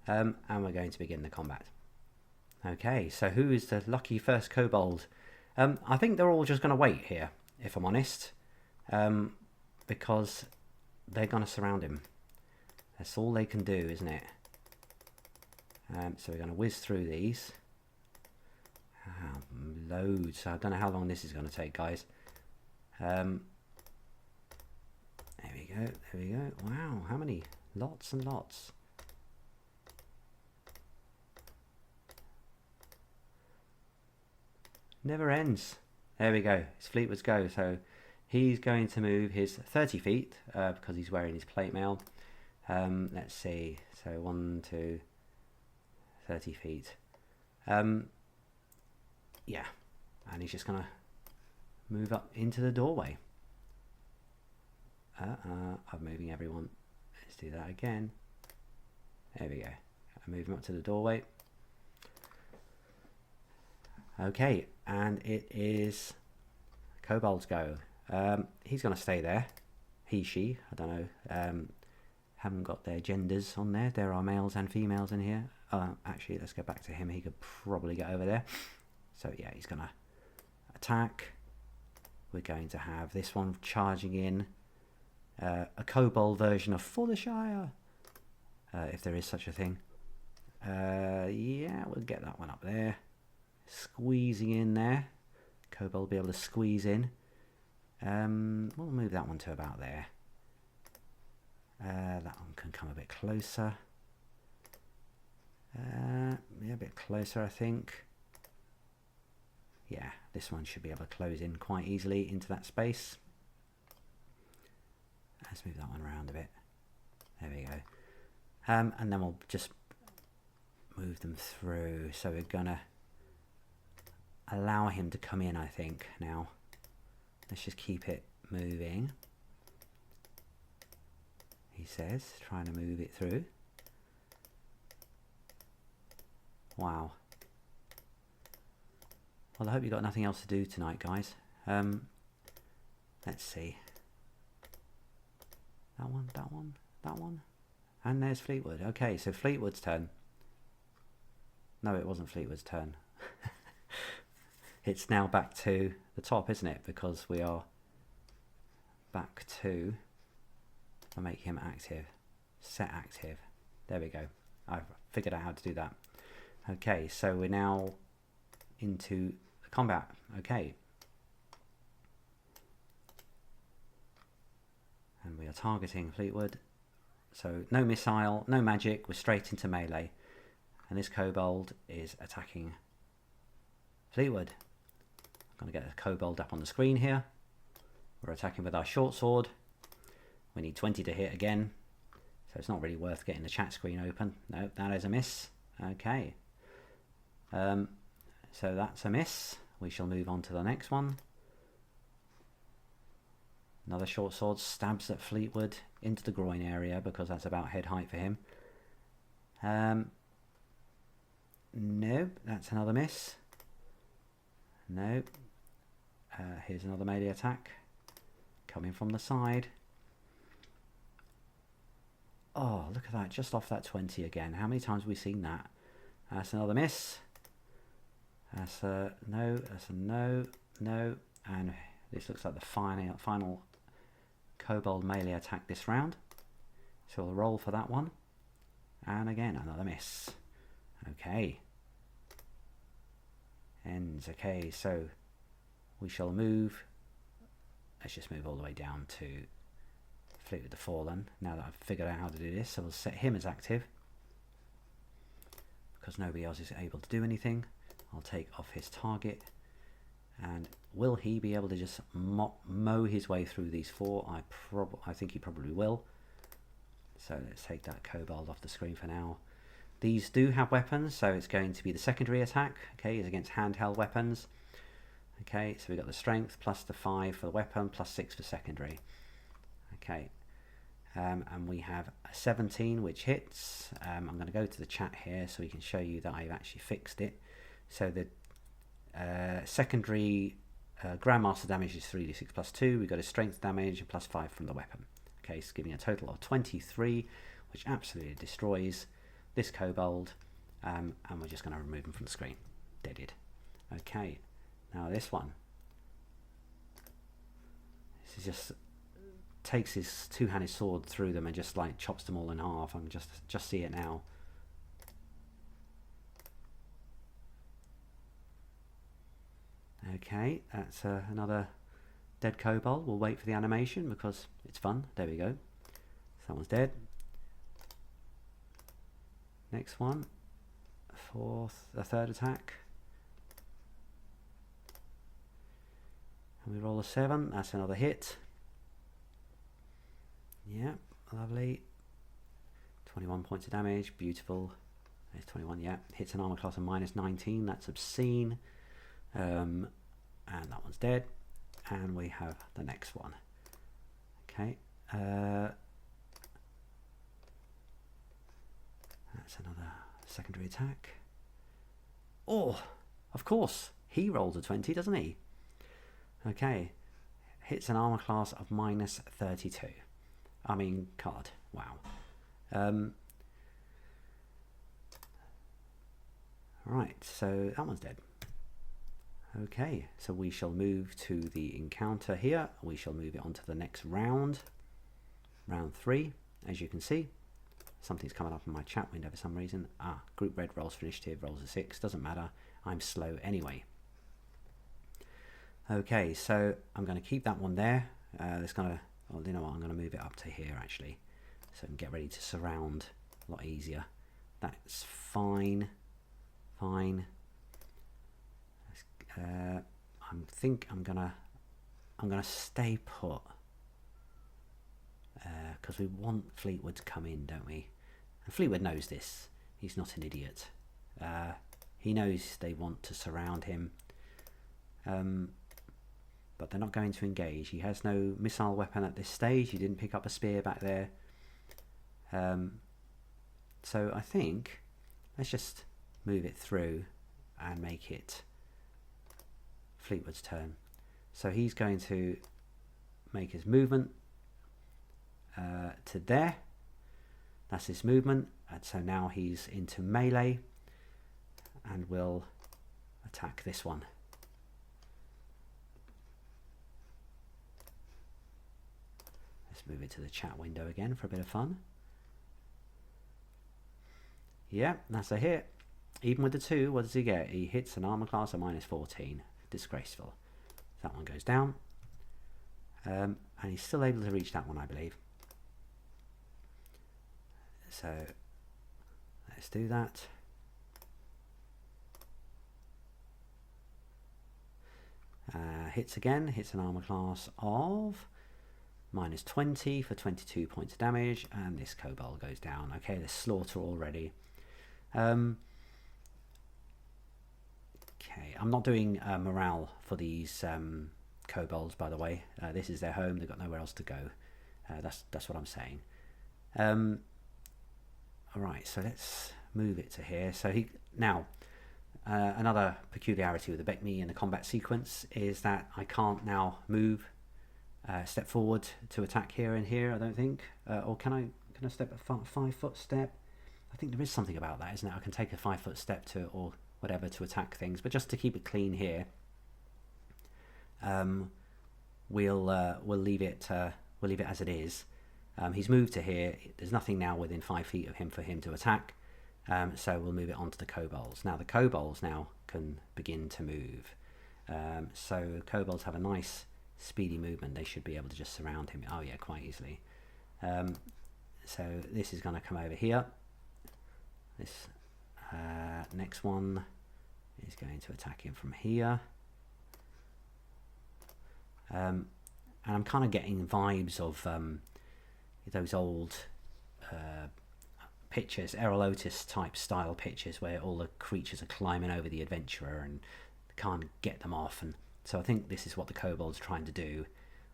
And we're going to begin the combat. Okay, so who is the lucky first kobold? I think they're all just going to wait here, if I'm honest. Because they're going to surround him. That's all they can do, isn't it? So we're going to whiz through these. Loads. I don't know how long this is going to take, guys. There we go. There we go. Wow, how many? Lots and lots. Never ends. There we go. It's Fleetwood's go. So he's going to move his 30 feet because he's wearing his plate mail. Let's see. So 1, 2, 30 feet. Yeah, and he's just going to move up into the doorway. I'm moving everyone. Let's do that again. There we go. I move him up to the doorway. Okay, and it is Kobold's go. He's going to stay there. He, she, I don't know. Haven't got their genders on there. There are males and females in here. Actually, let's go back to him. He could probably get over there. So yeah, he's going to attack. We're going to have this one charging in. A kobold version of For the Shire, if there is such a thing. Yeah, we'll get that one up there. Squeezing in there. Kobold will be able to squeeze in. We'll move that one to about there. That one can come a bit closer. Yeah, a bit closer, I think. Yeah, this one should be able to close in quite easily into that space. Let's move that one around a bit. There we go. And then we'll just move them through. So we're going to allow him to come in, I think, now. Let's just keep it moving. He says, trying to move it through. Wow. Well, I hope you've got nothing else to do tonight, guys. Let's see. That one, that one, that one. And there's Fleetwood. Okay, so Fleetwood's turn. No, it wasn't Fleetwood's turn. It's now back to the top, isn't it? Because we are back to... I'll make him active. Set active. There we go. I've figured out how to do that. Okay, so we're now into combat. Okay. And we are targeting Fleetwood. So no missile, no magic, we're straight into melee. And this Kobold is attacking Fleetwood. I'm going to get the Kobold up on the screen here. We're attacking with our short sword. We need 20 to hit again. So it's not really worth getting the chat screen open. No, that is a miss. Okay. So that's a miss. We shall move on to the next one. Another short sword stabs at Fleetwood into the groin area because that's about head height for him. Nope, that's another miss. Nope. Here's another melee attack coming from the side. Oh, look at that, just off that 20 again. How many times have we seen that? That's another miss. That's a no, that's a no, no. And this looks like the final Kobold melee attack this round. So we'll roll for that one. And again, another miss. Okay. Ends. Okay, so we shall move. Let's just move all the way down to Fleetwood the Fallen. Now that I've figured out how to do this, so we'll set him as active. Because nobody else is able to do anything. I'll take off his target. And will he be able to just mow his way through these four? I think he probably will. So let's take that Kobold off the screen for now. These do have weapons, so it's going to be the secondary attack. Okay, is against handheld weapons. Okay, so we've got the strength plus the 5 for the weapon plus 6 for secondary. Okay, and we have a 17 which hits. I'm going to go to the chat here so we can show you that I've actually fixed it. So the secondary Grandmaster damage is 3d6 plus 2. We've got a strength damage and plus 5 from the weapon. Okay, so giving a total of 23, which absolutely destroys this Kobold. And we're just going to remove him from the screen. Deaded. Okay, now this one. This is just takes his two-handed sword through them and just like chops them all in half. I'm just see it now. Okay, that's another dead Kobold. We'll wait for the animation because it's fun. There we go. Someone's dead. Next one. The third attack. And we roll a 7. That's another hit. Yeah, lovely. 21 points of damage. Beautiful. There's 21, yeah. Hits an armor class of -19. That's obscene. And that one's dead. And we have the next one. Okay. That's another secondary attack. Oh, of course. He rolls a 20, doesn't he? Okay. Hits an armor class of -32. I mean, God. Wow. Right, so that one's dead. Okay, so we shall move to the encounter here. We shall move it on to the next round. Round 3, as you can see. Something's coming up in my chat window for some reason. Group red rolls for initiative, rolls a 6. Doesn't matter. I'm slow anyway. Okay, so I'm going to keep that one there. It's going to, well, you know what? I'm going to move it up to here actually, so I can get ready to surround a lot easier. That's fine. Fine. I think I'm gonna stay put because we want Fleetwood to come in, don't we? And Fleetwood knows this. He's not an idiot. He knows they want to surround him, but they're not going to engage. He has no missile weapon at this stage. He didn't pick up a spear back there. So I think let's just move it through and make it Fleetwood's turn. So he's going to make his movement to there. That's his movement, and so now he's into melee and will attack this one. Let's move it to the chat window again for a bit of fun. Yeah, that's a hit. Even with the 2, what does he get? He hits an armor class of -14. Disgraceful. That one goes down. And he's still able to reach that one, I believe. So let's do that. Hits again. Hits an armor class of -20 for 22 points of damage. And this Kobold goes down. Okay, there's slaughter already. Okay, I'm not doing morale for these kobolds, by the way. This is their home; they've got nowhere else to go. That's what I'm saying. All right, so let's move it to here. So another peculiarity with the BECMI in the combat sequence is that I can't now move, step forward to attack here and here. I don't think, or can I step a 5-foot step? I think there is something about that, isn't it? I can take a 5-foot step to, or whatever, to attack things, but just to keep it clean here, we'll leave it as it is. He's moved to here. There's nothing now within 5 feet of him for him to attack, so we'll move it onto the kobolds. Now the kobolds now can begin to move. So kobolds have a nice speedy movement. They should be able to just surround him. Oh yeah, quite easily. So this is going to come over here. This next one is going to attack him from here. And I'm kind of getting vibes of those old pictures, Errol Otis type style pictures, where all the creatures are climbing over the adventurer and can't get them off. And so I think this is what the kobold's trying to do,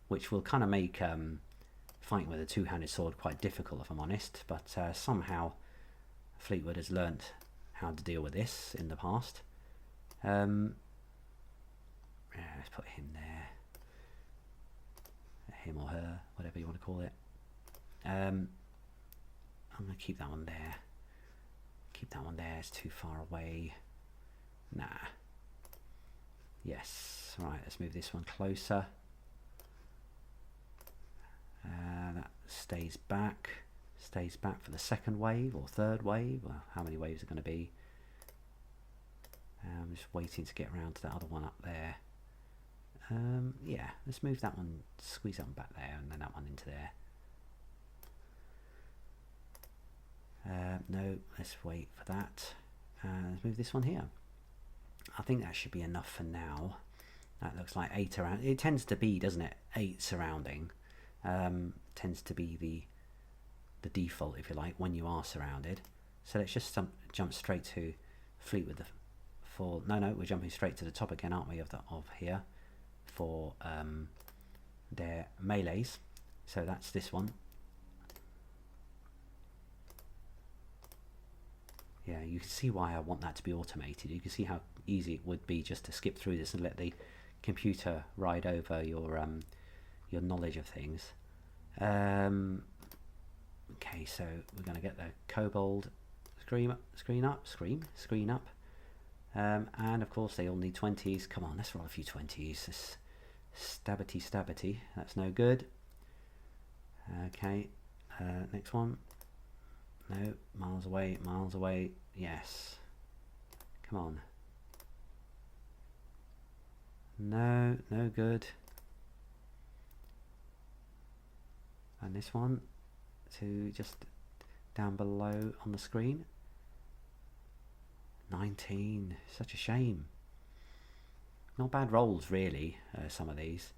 which will kind of make fighting with a two-handed sword quite difficult, if I'm honest. But somehow Fleetwood has learnt how to deal with this in the past. Yeah, let's put him there. Him or her, whatever you want to call it. I'm going to keep that one there. Keep that one there, it's too far away. Nah. Yes, right, let's move this one closer. That stays back for the second wave or third wave. Well, how many waves are going to be? I'm just waiting to get around to that other one up there. Yeah, let's move that one, squeeze that one back there, and then that one into there. No, let's wait for that. Let's move this one here. I think that should be enough for now. That looks like 8 around. It tends to be, doesn't it? 8 surrounding. Tends to be the default, if you like, when you are surrounded. So let's just jump straight to Fleetwood. No, we're jumping straight to the top again, aren't we? Of here for their melees. So that's this one. Yeah, you can see why I want that to be automated. You can see how easy it would be just to skip through this and let the computer ride over your knowledge of things. Okay, so we're going to get the Kobold screen up. And of course they all need 20s. Come on, let's roll a few 20s. This stabbity. That's no good. Okay, next one. No, miles away. Yes. Come on. No good. And this one to just down below on the screen. 19. Such a shame. Not bad rolls, really, some of these.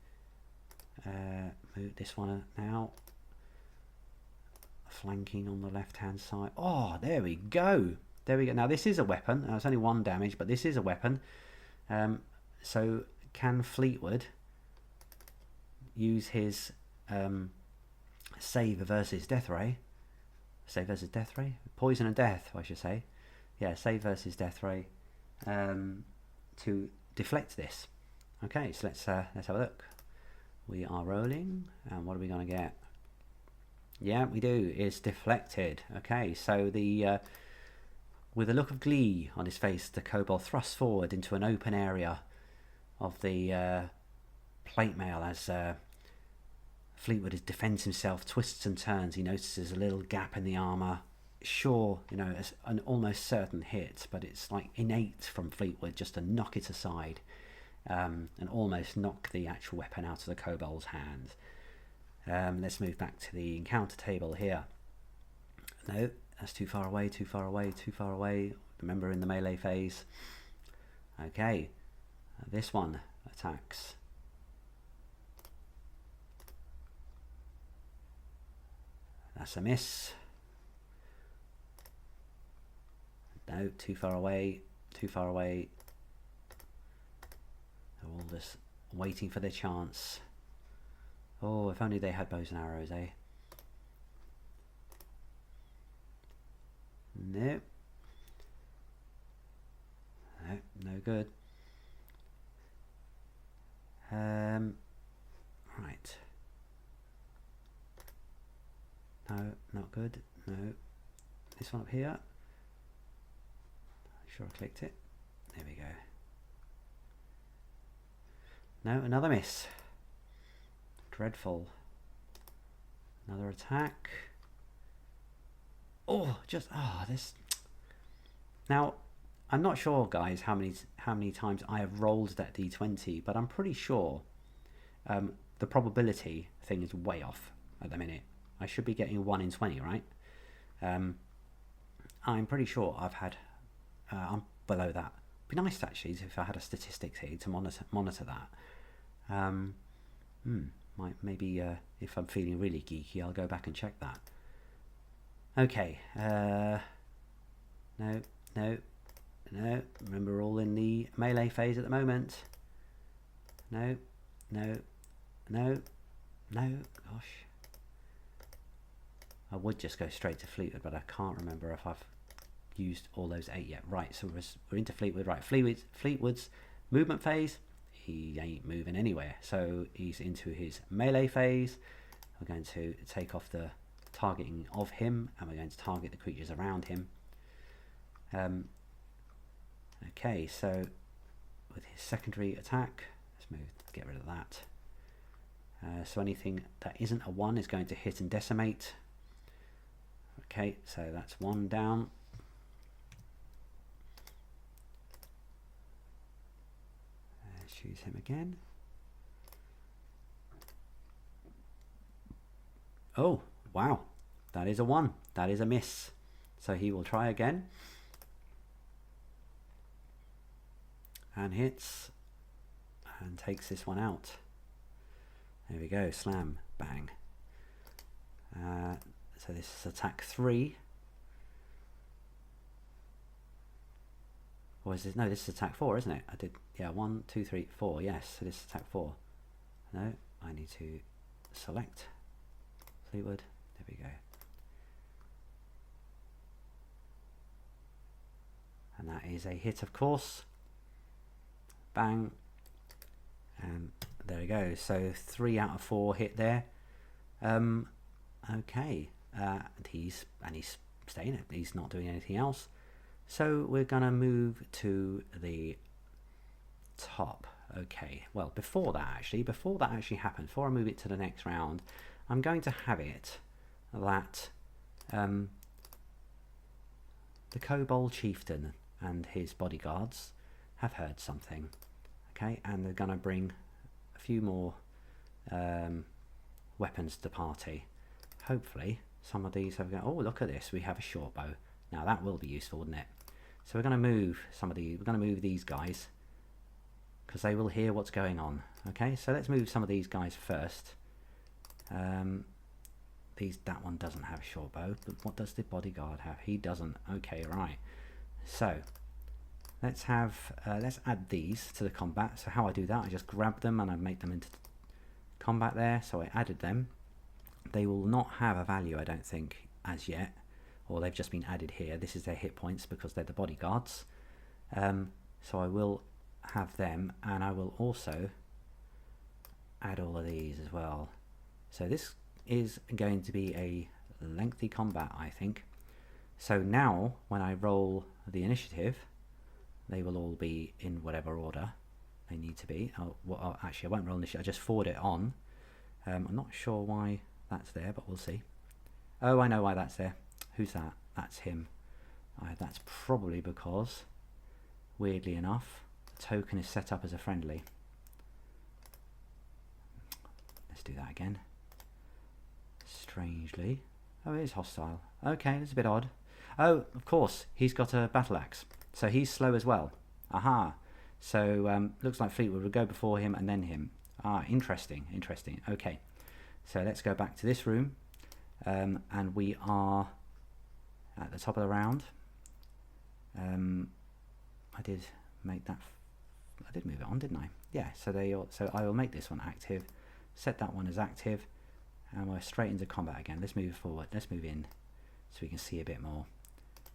Move this one now. Flanking on the left hand side. Oh, there we go. Now this is a weapon. It's only 1 damage, but this is a weapon. So can Fleetwood use his save versus death ray? Poison and death, I should say. yeah, save versus death ray to deflect this. Okay, so let's have a look. We are rolling, and what are we going to get? Yeah, we do. It's deflected. Okay, so the with a look of glee on his face, the kobold thrusts forward into an open area of the plate mail as Fleetwood defends himself, twists and turns. He notices a little gap in the armour. Sure, you know, an almost certain hit, but it's like innate from Fleetwood just to knock it aside and almost knock the actual weapon out of the kobold's hand. Let's move back to the encounter table here. No, that's too far away, too far away, too far away. Remember, in the melee phase. Okay, this one attacks. That's a miss. No, too far away, too far away. They're all just waiting for their chance. Oh, if only they had bows and arrows, eh? No. No, no good. Right. No, not good. No. This one up here. Sure I clicked it. There we go. No, another miss. Dreadful. Another attack. Oh, just this. Now, I'm not sure, guys, how many times I have rolled that d20, but I'm pretty sure the probability thing is way off at the minute. I should be getting 1 in 20, right? I'm pretty sure I've had. I'm below that. It'd be nice actually if I had a statistics here to monitor that. Maybe if I'm feeling really geeky, I'll go back and check that. Okay. No. Remember, we're all in the melee phase at the moment. No. Gosh. I would just go straight to Fleetwood, but I can't remember if I've used all those 8 yet. Right, so we're into Fleetwood. Right, Fleetwood's movement phase. He ain't moving anywhere, so he's into his melee phase. We're going to take off the targeting of him, and we're going to target the creatures around him. Okay, so with his secondary attack, let's get rid of that. So anything that isn't a 1 is going to hit and decimate. Okay, so that's 1 down. Choose him again. Oh, wow. That is a 1. That is a miss. So he will try again. And hits. And takes this one out. There we go. Slam. Bang. So this is attack 3. Or is this? No, this is attack 4, isn't it? I did. Yeah, 1, 2, 3, 4. Yes, so this is attack 4. No, I need to select Fleetwood. There we go. And that is a hit, of course. Bang. And there we go. So 3 out of 4 hit there. Okay. He's staying. He's not doing anything else. So we're going to move to the top. Okay, well, before that actually happens, before I move it to the next round, I'm going to have it that the Kobold chieftain and his bodyguards have heard something. Okay, and they're going to bring a few more weapons to the party. Hopefully some of these have got, oh, look at this, we have a short bow. Now that will be useful, wouldn't it? So we're going to move some of these. We're going to move these guys because they will hear what's going on. Okay, so let's move some of these guys first. That one doesn't have a short bow, but what does the bodyguard have? He doesn't. Okay, right. So let's add these to the combat. So how I do that, I just grab them and I make them into combat there. So I added them. They will not have a value, I don't think, as yet. or they've just been added here. This is their hit points because they're the bodyguards. So I will have them, and I will also add all of these as well. So this is going to be a lengthy combat, I think. So now when I roll the initiative, they will all be in whatever order they need to be. Actually, I won't roll initiative, I'll just forward it on. I'm not sure why that's there, but we'll see. Oh, I know why that's there. Who's that? That's him. That's probably because, weirdly enough, the token is set up as a friendly. Let's do that again. Strangely. Oh, it is hostile. Okay, that's a bit odd. Oh, of course, he's got a battle axe. So he's slow as well. Aha. So looks like Fleetwood would go before him and then him. Ah, interesting, interesting. Okay, so let's go back to this room. And we are at the top of the round. I did make that. I did move it on, didn't I? Yeah. So I will make this one active. Set that one as active, and we're straight into combat again. Let's move forward. Let's move in so we can see a bit more.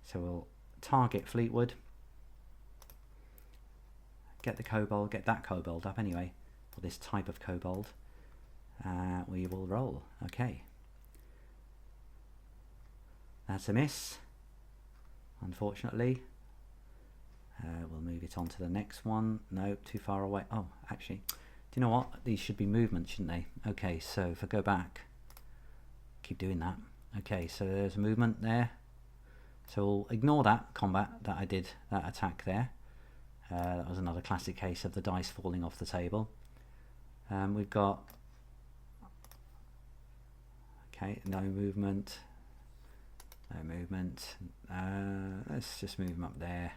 So we'll target Fleetwood. Get the kobold. Get that kobold up anyway, or this type of kobold. We will roll. Okay. That's a miss, unfortunately. We'll move it on to the next one. Nope, too far away. Oh, actually, do you know what? These should be movement, shouldn't they? Okay, so if I go back, keep doing that. Okay, so there's a movement there. So we'll ignore that combat that I did, that attack there. That was another classic case of the dice falling off the table. We've got, okay, no movement. No movement. Let's just move them up there.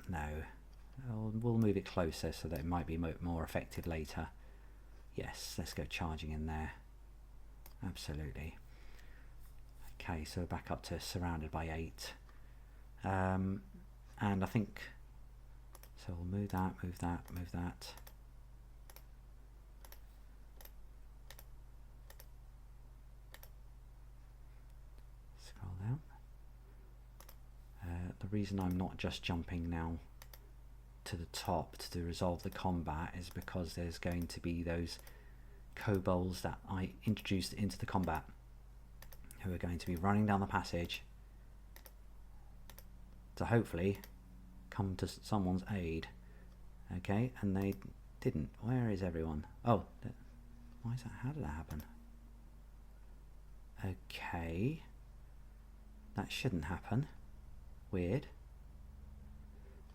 No, we'll move it closer so that it might be more effective later. Yes, let's go charging in there. Absolutely. Okay, so we're back up to surrounded by 8. And I think, so we'll move that, move that, move that. Scroll down. The reason I'm not just jumping now to the top to resolve the combat is because there's going to be those kobolds that I introduced into the combat who are going to be running down the passage to hopefully come to someone's aid. Okay, and they didn't. Where is everyone? Oh, why is that? How did that happen? Okay, that shouldn't happen. Weird.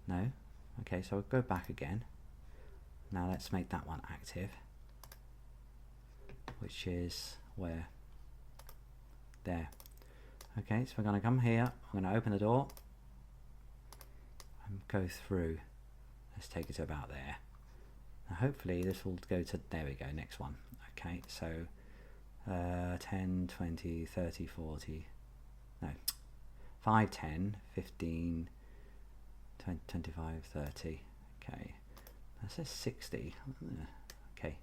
No. Okay, so I'll go back again. Now let's make that one active, which is where? There. Okay, so we're going to come here. I'm going to open the door and go through. Let's take it to about there. Now hopefully this will go to, there we go, next one. Okay, so 10, 20, 30, 40, no, 5, 10, 15, 20, 25, 30. Okay, that says 60. Okay,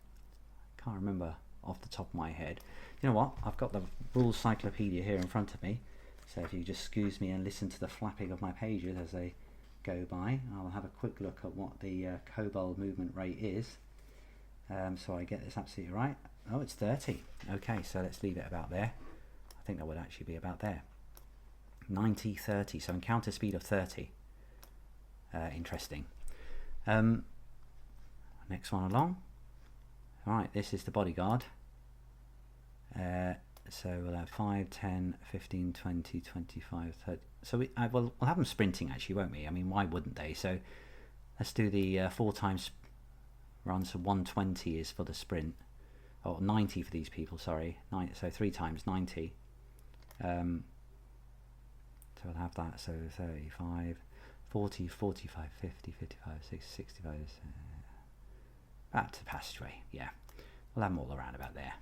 can't remember off the top of my head. You know what? I've got the rules cyclopedia here in front of me. So if you just excuse me and listen to the flapping of my pages as they go by, I'll have a quick look at what the kobold movement rate is. So I get this absolutely right. Oh, it's 30. Okay, so let's leave it about there. I think that would actually be about there. 90, 30, so encounter speed of 30. Interesting. Next one along. Alright, this is the bodyguard. So we'll have 5, 10, 15, 20, 25, 30. So we'll have them sprinting actually, won't we? I mean, why wouldn't they? So let's do the 4 times run. So 120 is for the sprint. Or 90 for these people, sorry. So 3 times 90. So we'll have that. So 35, 40, 45, 50, 55, 60, 65. Back to the passageway, yeah. We'll have them all around about there.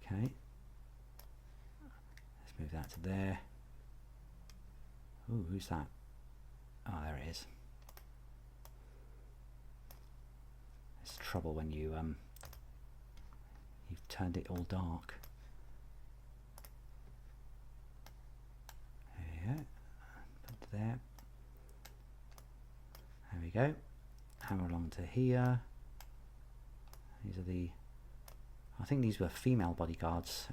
Okay. Let's move that to there. Ooh, who's that? Oh, there it is. It's trouble when you You've turned it all dark. There we go. Put there. There we go. Hammer along to here. These are the, I think these were female bodyguards,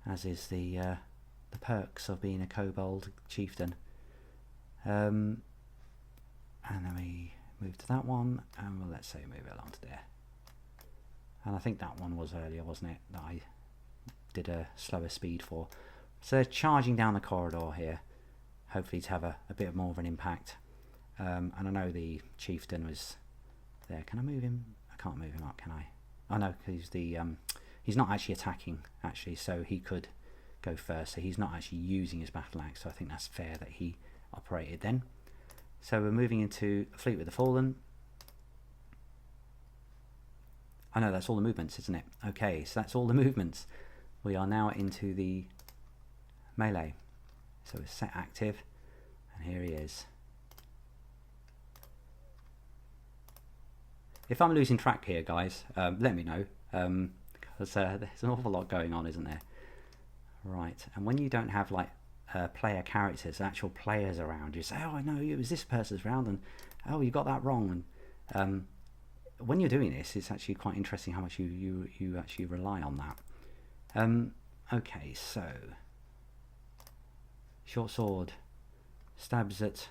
as is the perks of being a kobold chieftain. And then we move to that one, and we'll, let's say, move it along to there. And I think that one was earlier, wasn't it, that I did a slower speed for. So they're charging down the corridor here, hopefully to have a bit more of an impact. And I know the chieftain was there. Can I move him? I can't move him up, can I? Oh no, because he's not actually attacking, actually, so he could go first. So he's not actually using his battle axe, so I think that's fair that he operated then. So we're moving into Fleet with the Fallen. I know that's all the movements, isn't it? Okay, so that's all the movements. We are now into the melee. So it's set active, and here he is. If I'm losing track here, guys, let me know, because there's an awful lot going on, isn't there? Right, and when you don't have like player characters, actual players around, you say, oh, I know it was this person's round, and oh, you got that wrong. And when you're doing this, it's actually quite interesting how much you actually rely on that. Okay, so short sword stabs at.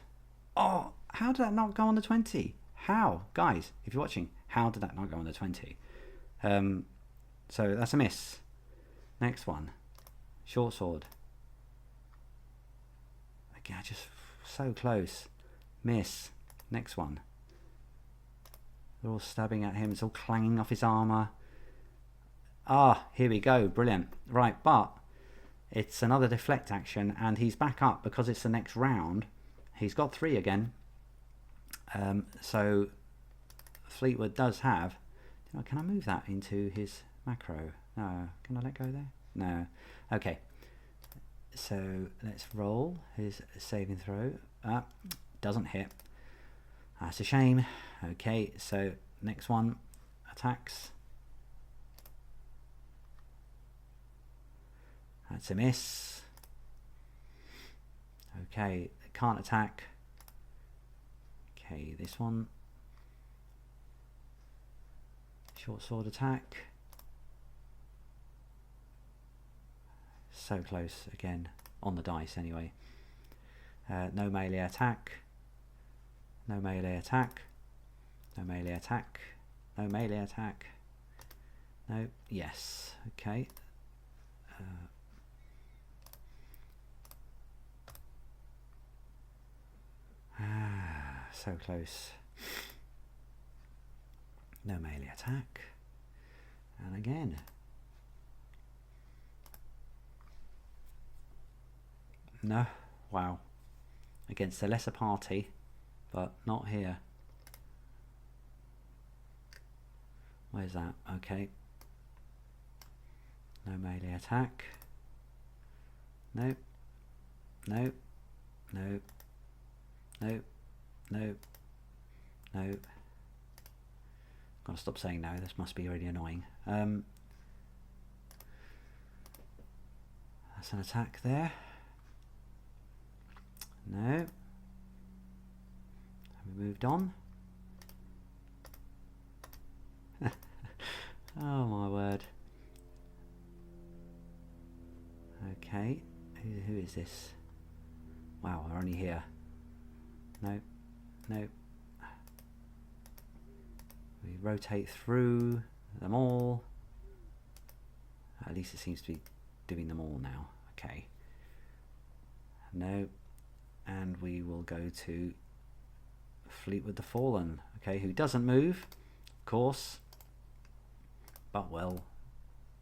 Oh, how did that not go on the 20? How, guys? If you're watching, how did that not go on the 20? So that's a miss. Next one, short sword. Again, just so close. Miss. Next one. They're all stabbing at him. It's all clanging off his armor. Ah, here we go. Brilliant. Right, but it's another deflect action, and he's back up because it's the next round. He's got 3 again. So Fleetwood does have. Can I move that into his macro? No. Can I let go there? No. Okay. So let's roll his saving throw. Doesn't hit. That's a shame. Okay, so next one, attacks. That's a miss. Okay, can't attack. Okay, this one. Short sword attack. So close again, on the dice anyway. No melee attack. No melee attack. No melee attack. No melee attack. No. Yes. Okay. So close. No melee attack. And again. No. Wow. Against a lesser party. But not here. Where's that? Okay. No melee attack. Nope. Nope. Nope. Nope. Nope. Nope. Gotta stop saying no, this must be really annoying. That's an attack there. No. Have we moved on? Oh my word. Okay, who is this? Wow, we're only here. Nope, nope. We rotate through them all. At least it seems to be doing them all now. Okay. No. And we will go to Fleet with the Fallen. Okay, who doesn't move, of course, but will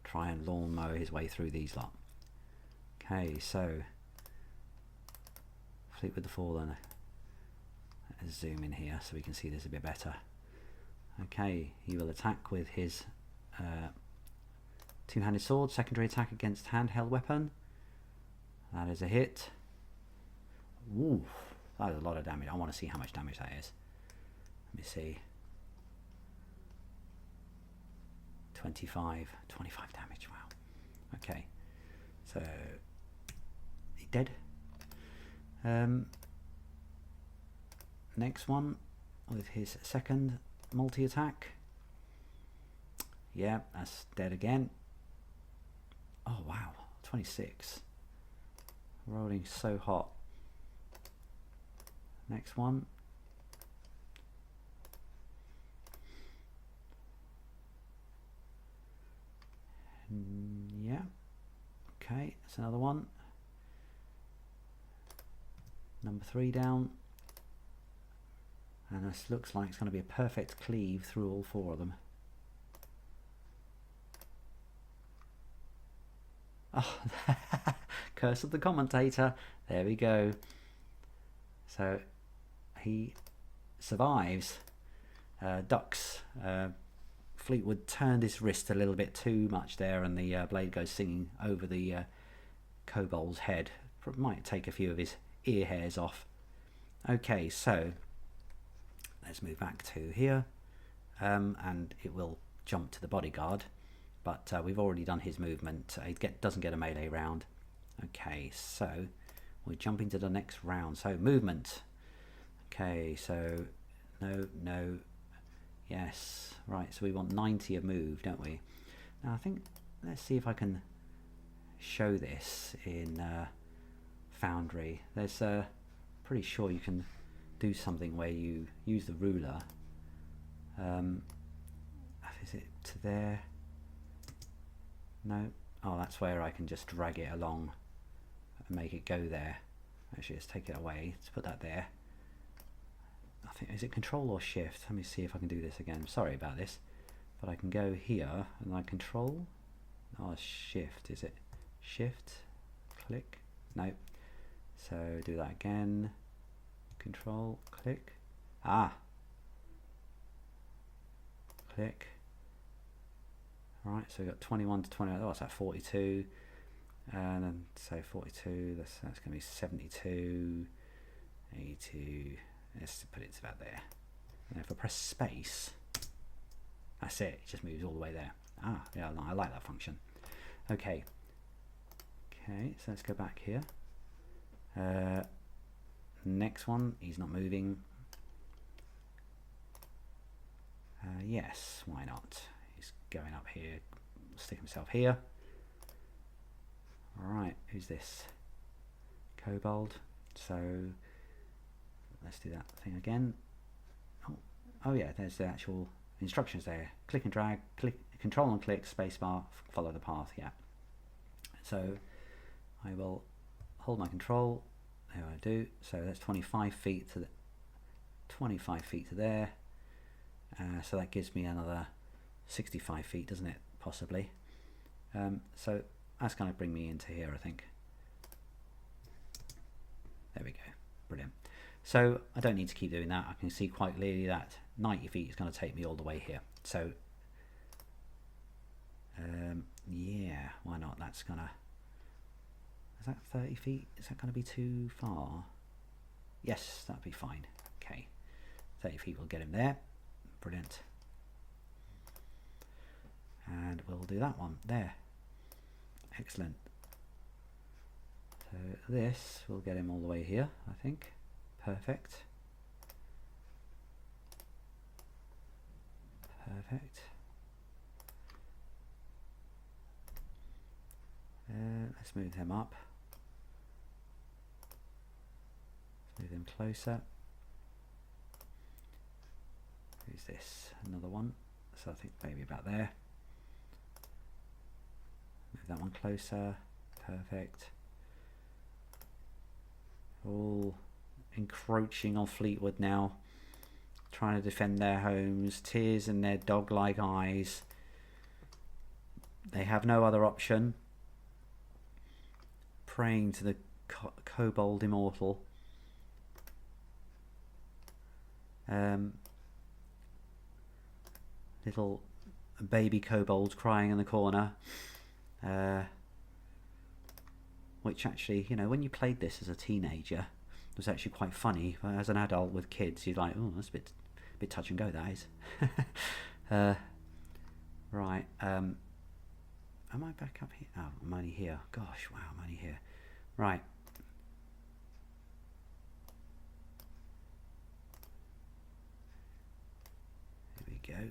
try and lawn mow his way through these lot. Okay, so Fleet with the Fallen. Let's zoom in here so we can see this a bit better. Okay, he will attack with his two-handed sword, secondary attack against handheld weapon. That is a hit. Ooh, that is a lot of damage. I want to see how much damage that is. Let me see. 25 damage. Wow. Okay, so he dead. Next one with his second multi-attack. Yeah, that's dead again. Oh wow, 26. Rolling so hot. Next one. Yeah. Okay, that's another one. Number 3 down. And this looks like it's going to be a perfect cleave through all 4 of them. Oh, curse of the commentator. There we go. So he survives. Ducks. Fleetwood turned his wrist a little bit too much there, and the blade goes singing over the kobold's head. Might take a few of his ear hairs off. Okay, so let's move back to here, and it will jump to the bodyguard, but we've already done his movement. He doesn't get a melee round. Okay, so we're jumping to the next round. So movement. Okay, so no, yes, right. So we want 90 of move, don't we? Now I think let's see if I can show this in Foundry. There's pretty sure you can do something where you use the ruler. Is it to there? No. Oh, that's where I can just drag it along and make it go there. Actually, let's take it away. Let's put that there. I think, is it control or shift? Let me see if I can do this again. I'm sorry about this, but I can go here and I control. Oh, shift. Is it shift? Click. No. So do that again. Control. Click. Ah. Click. Right. So we got 21 to 21. Oh, what's that? 42. And then say 42. That's going to be 72. 82. Let's put it to about there. And if I press space, that's it. It just moves all the way there. Ah, yeah, I like that function. Okay. Okay, so let's go back here. Next one, he's not moving. Yes, why not? He's going up here, stick himself here. Alright, who's this? Kobold. So let's do that thing again. Oh yeah, there's the actual instructions there. Click and drag, click, control and click, spacebar, follow the path, yeah. So I will hold my control. There I do. So that's 25 feet to the 25 feet to there. So that gives me another 65 feet, doesn't it? Possibly. So that's going to bring me into here, I think. There we go. Brilliant. So I don't need to keep doing that. I can see quite clearly that 90 feet is going to take me all the way here. So yeah, why not? That's gonna, is that 30 feet? Is that going to be too far? Yes, that'd be fine. Okay, 30 feet will get him there. Brilliant. And we'll do that one there. Excellent. So this will get him all the way here, I think. Perfect. Perfect. Let's move him up. Let's move him closer. Who's this? Another one. So I think maybe about there. Move that one closer. Perfect. All encroaching on Fleetwood now, trying to defend their homes, tears in their dog-like eyes. They have no other option. Praying to the Kobold Immortal. Little baby kobolds crying in the corner. Which actually, you know, when you played this as a teenager, it was actually quite funny. As an adult with kids, you're like, oh, that's a bit touch and go, that is. Right. Am I back up here? Oh, I'm only here. Gosh, wow, I'm only here. Right. Here we go.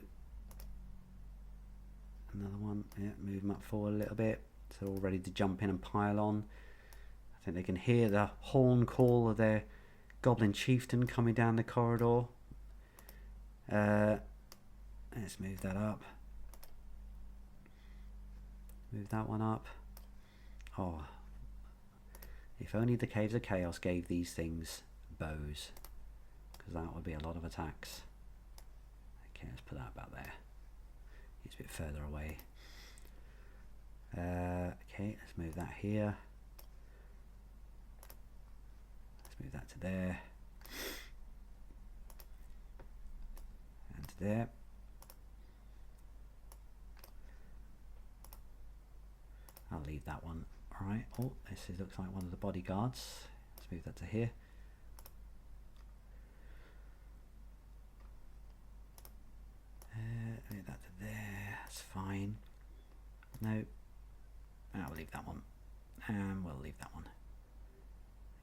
Another one. Yeah, move them up forward a little bit. So all ready to jump in and pile on. I think they can hear the horn call of their goblin chieftain coming down the corridor. Let's move that up. Move that one up. Oh, if only the Caves of Chaos gave these things bows, because that would be a lot of attacks. Okay, let's put that about there. It's a bit further away. Okay, let's move that here. Let's move that to there. And to there. I'll leave that one. Alright, oh, this looks like one of the bodyguards. Let's move that to here. Move that to there, that's fine. No, I'll leave that one. And we'll leave that one.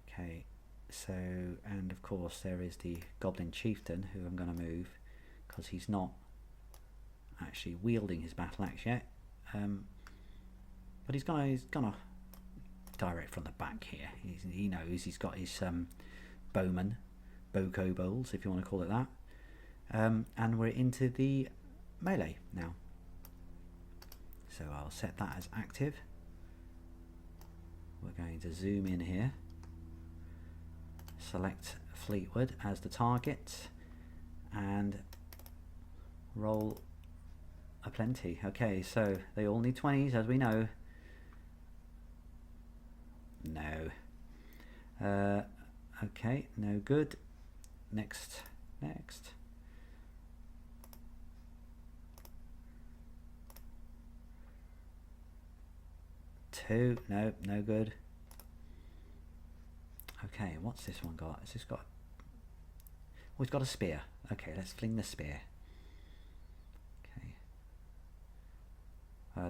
Okay, so, and of course there is the Goblin Chieftain, who I'm going to move, because he's not actually wielding his battle axe yet. But he's gonna direct from the back here. He knows he's got his bowman, kobolds, if you want to call it that. And we're into the melee now. So I'll set that as active. We're going to zoom in here. Select Fleetwood as the target and roll a plenty. Okay, so they all need 20s, as we know. No. Okay, no good. Next. 2, no good. Okay, what's this one got? Has this got... Oh, it's got a spear. Okay, let's fling the spear. Okay.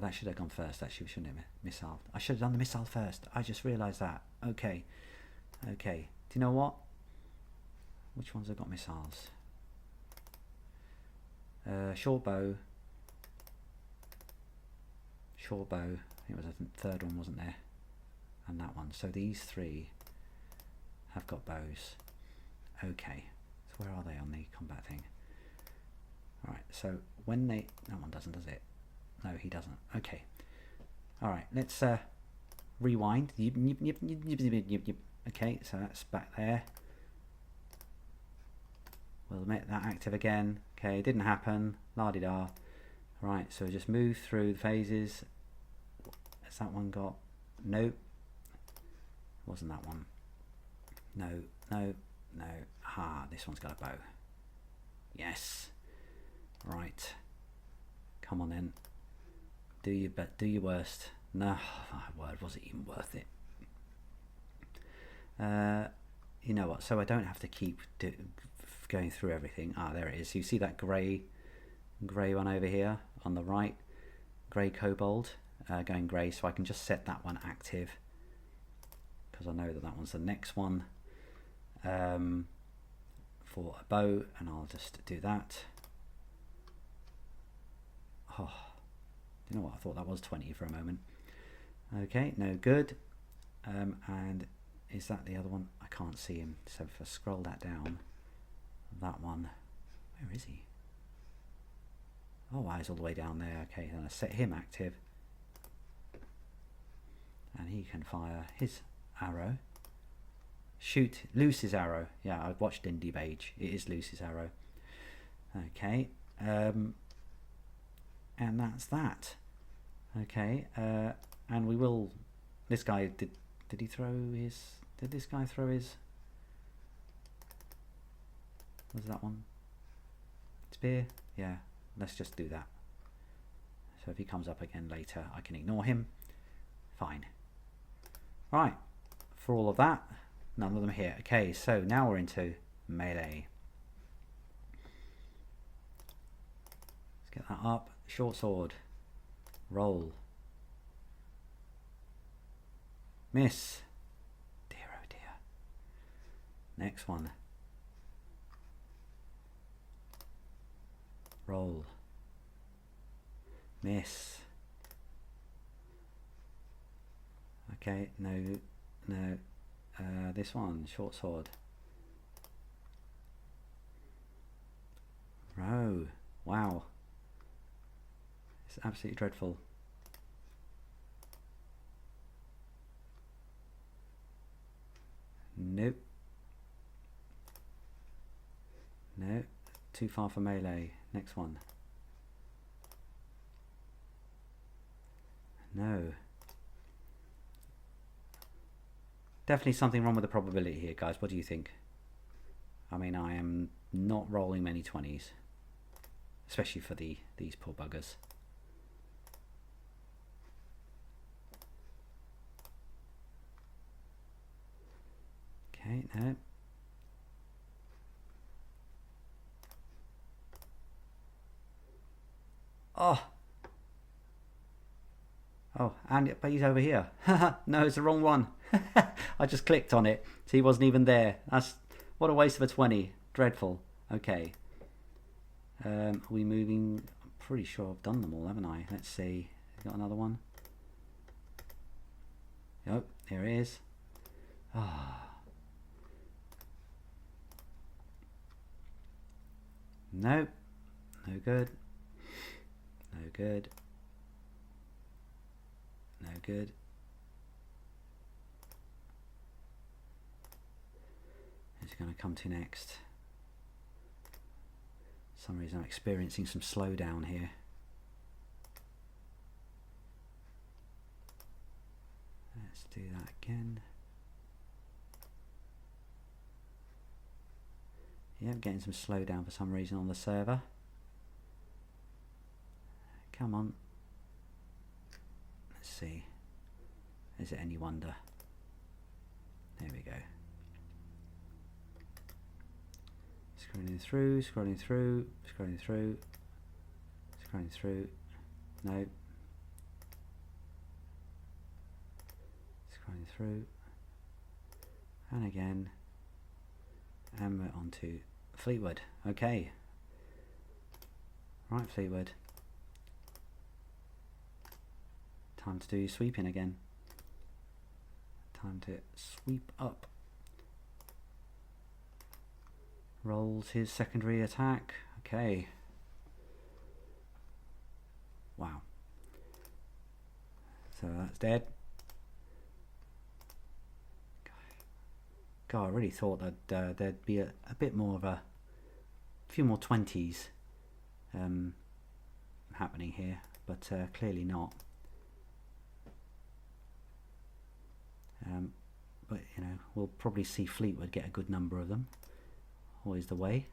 That should have gone first, actually. We shouldn't have missile. I should have done the missile first. I just realised that. Okay. Okay. Do you know what? Which ones have got missiles? Short bow. Short bow. I think it was a third one, wasn't there? And that one. So these 3 have got bows. Okay. So where are they on the combat thing? Alright, so when they... That one doesn't, does it? No, he doesn't. Okay. Alright, let's rewind. Okay, so that's back there. We'll make that active again. Okay, it didn't happen. La-di-da. Right, so just move through the phases. Has that one got... Nope. Wasn't that one. No. Ah, this one's got a bow. Yes. Right. Come on then. Do your worst. No, my word, was it even worth it? You know what? So I don't have to keep going through everything. Ah, there it is. You see that grey one over here on the right? Grey kobold going grey. So I can just set that one active because I know that one's the next one for a bow, and I'll just do that. Oh, you know what? I thought that was 20 for a moment. Okay, no good. And is that the other one? I can't see him. So if I scroll that down, that one, where is he? Oh, wow, he's all the way down there. Okay, then I set him active. And he can fire his arrow. Shoot, Lucy's arrow. Yeah, I've watched Indie Beige. It is Lucy's arrow. Okay. And that's that. Okay. And we will... This guy, did he throw his... Did this guy throw his... Was that one? Spear? Yeah. Let's just do that. So if he comes up again later, I can ignore him. Fine. Right. For all of that, none of them here. Okay, so now we're into melee. Let's get that up. Short sword. Roll. Miss. Dear oh dear. Next one. Roll. Miss. Okay, no. This one, short sword. Row. Wow. It's absolutely dreadful. Nope. No. Too far for melee. Next one. No. Definitely something wrong with the probability here, guys. What do you think? I mean, I am not rolling many 20s. Especially for these poor buggers. Okay, no. Oh! Oh, but he's over here. No, it's the wrong one. I just clicked on it, so he wasn't even there. What a waste of a 20. Dreadful. Okay. Are we moving? I'm pretty sure I've done them all, haven't I? Let's see. Got another one? Oh, here it is. Ah. Nope. No good. No good. No good. Who's it going to come to next? For some reason I'm experiencing some slowdown here. Let's do that again. Yeah, I'm getting some slowdown for some reason on the server. Come on. Let's see. Is it any wonder? There we go. Scrolling through, scrolling through, scrolling through, scrolling through. No. Scrolling through. And again. And we're on to Fleetwood. Okay. Right, Fleetwood. Time to do sweeping again. Time to sweep up. Rolls his secondary attack. Okay. Wow. So that's dead. God, I really thought that there'd be a bit more of a few more 20s happening here, but clearly not. But you know, we'll probably see Fleetwood get a good number of them. Always the way.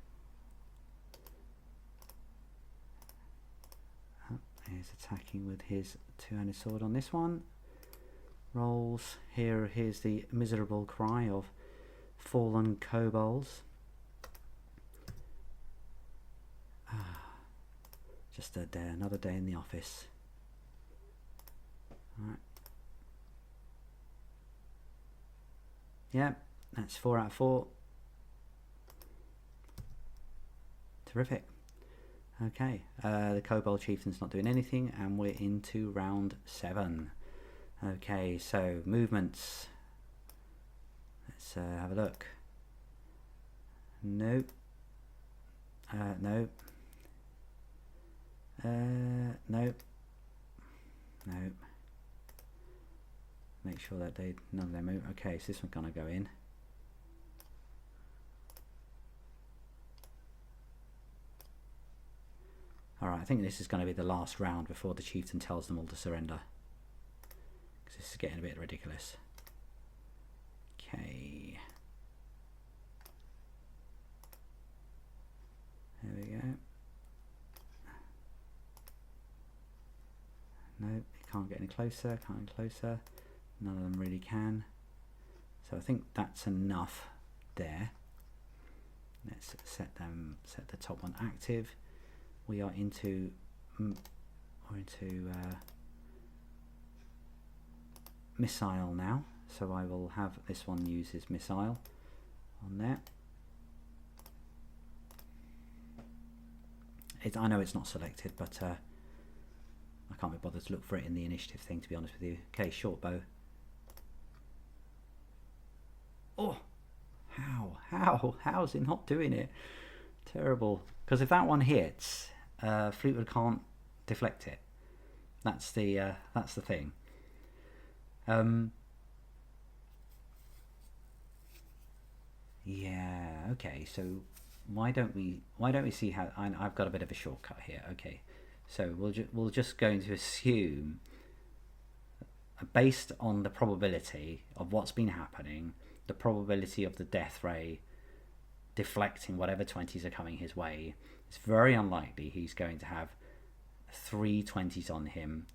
Oh, he's attacking with his two-handed sword on this one. Rolls. Here's the miserable cry of fallen kobolds. Just a day, another day in the office. All right. Yeah, that's 4 out of 4. Terrific. Okay, the Kobold Chieftain's not doing anything, and we're into round 7. Okay, so movements. Let's have a look. Nope. Nope. Nope. Nope. Make sure that none of them move. Okay, so this one's gonna go in. Alright, I think this is going to be the last round before the chieftain tells them all to surrender. Because this is getting a bit ridiculous. Okay. There we go. Nope, it can't get any closer, can't get closer. None of them really can. So I think that's enough there. Let's set the top one active. We are into we're into missile now, so I will have this one use his missile on there. I know it's not selected, but I can't be bothered to look for it in the initiative thing, to be honest with you. Okay, short bow. Oh, how's it not doing it? Terrible. Because if that one hits, Fleetwood can't deflect it. That's the thing. Yeah. Okay. So why don't we see how? I've got a bit of a shortcut here. Okay. So we'll just going to assume, based on the probability of what's been happening, the probability of the death ray deflecting whatever 20s are coming his way, it's very unlikely he's going to have 3 20s on him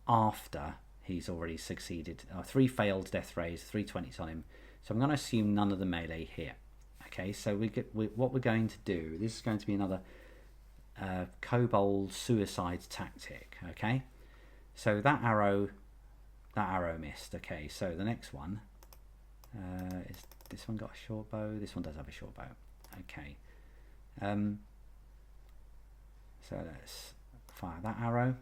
after he's already succeeded. 3 failed death rays, 3 20s on him. So I'm going to assume none of the melee here. Okay, so what we're going to do, this is going to be another Kobold suicide tactic. Okay, so that arrow missed. Okay, so the next one is this one got a short bow. This one does have a short bow. Okay, so let's fire that arrow.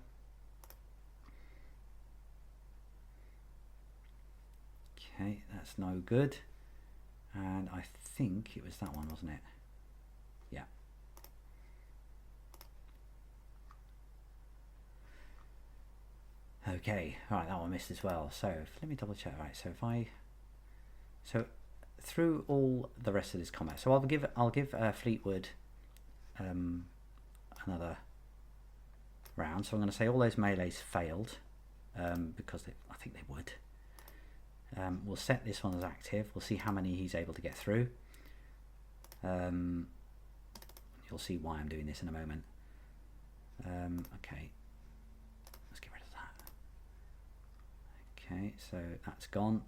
Okay, that's no good. And I think it was that one, wasn't it? Yeah. Okay, right, that one missed as well. So let me double check. Right, so through all the rest of this combat, so I'll give Fleetwood another round. So I'm going to say all those melees failed because I think they would. We'll set this one as active. We'll see how many he's able to get through. You'll see why I'm doing this in a moment. Okay, let's get rid of that. Okay, so that's gone.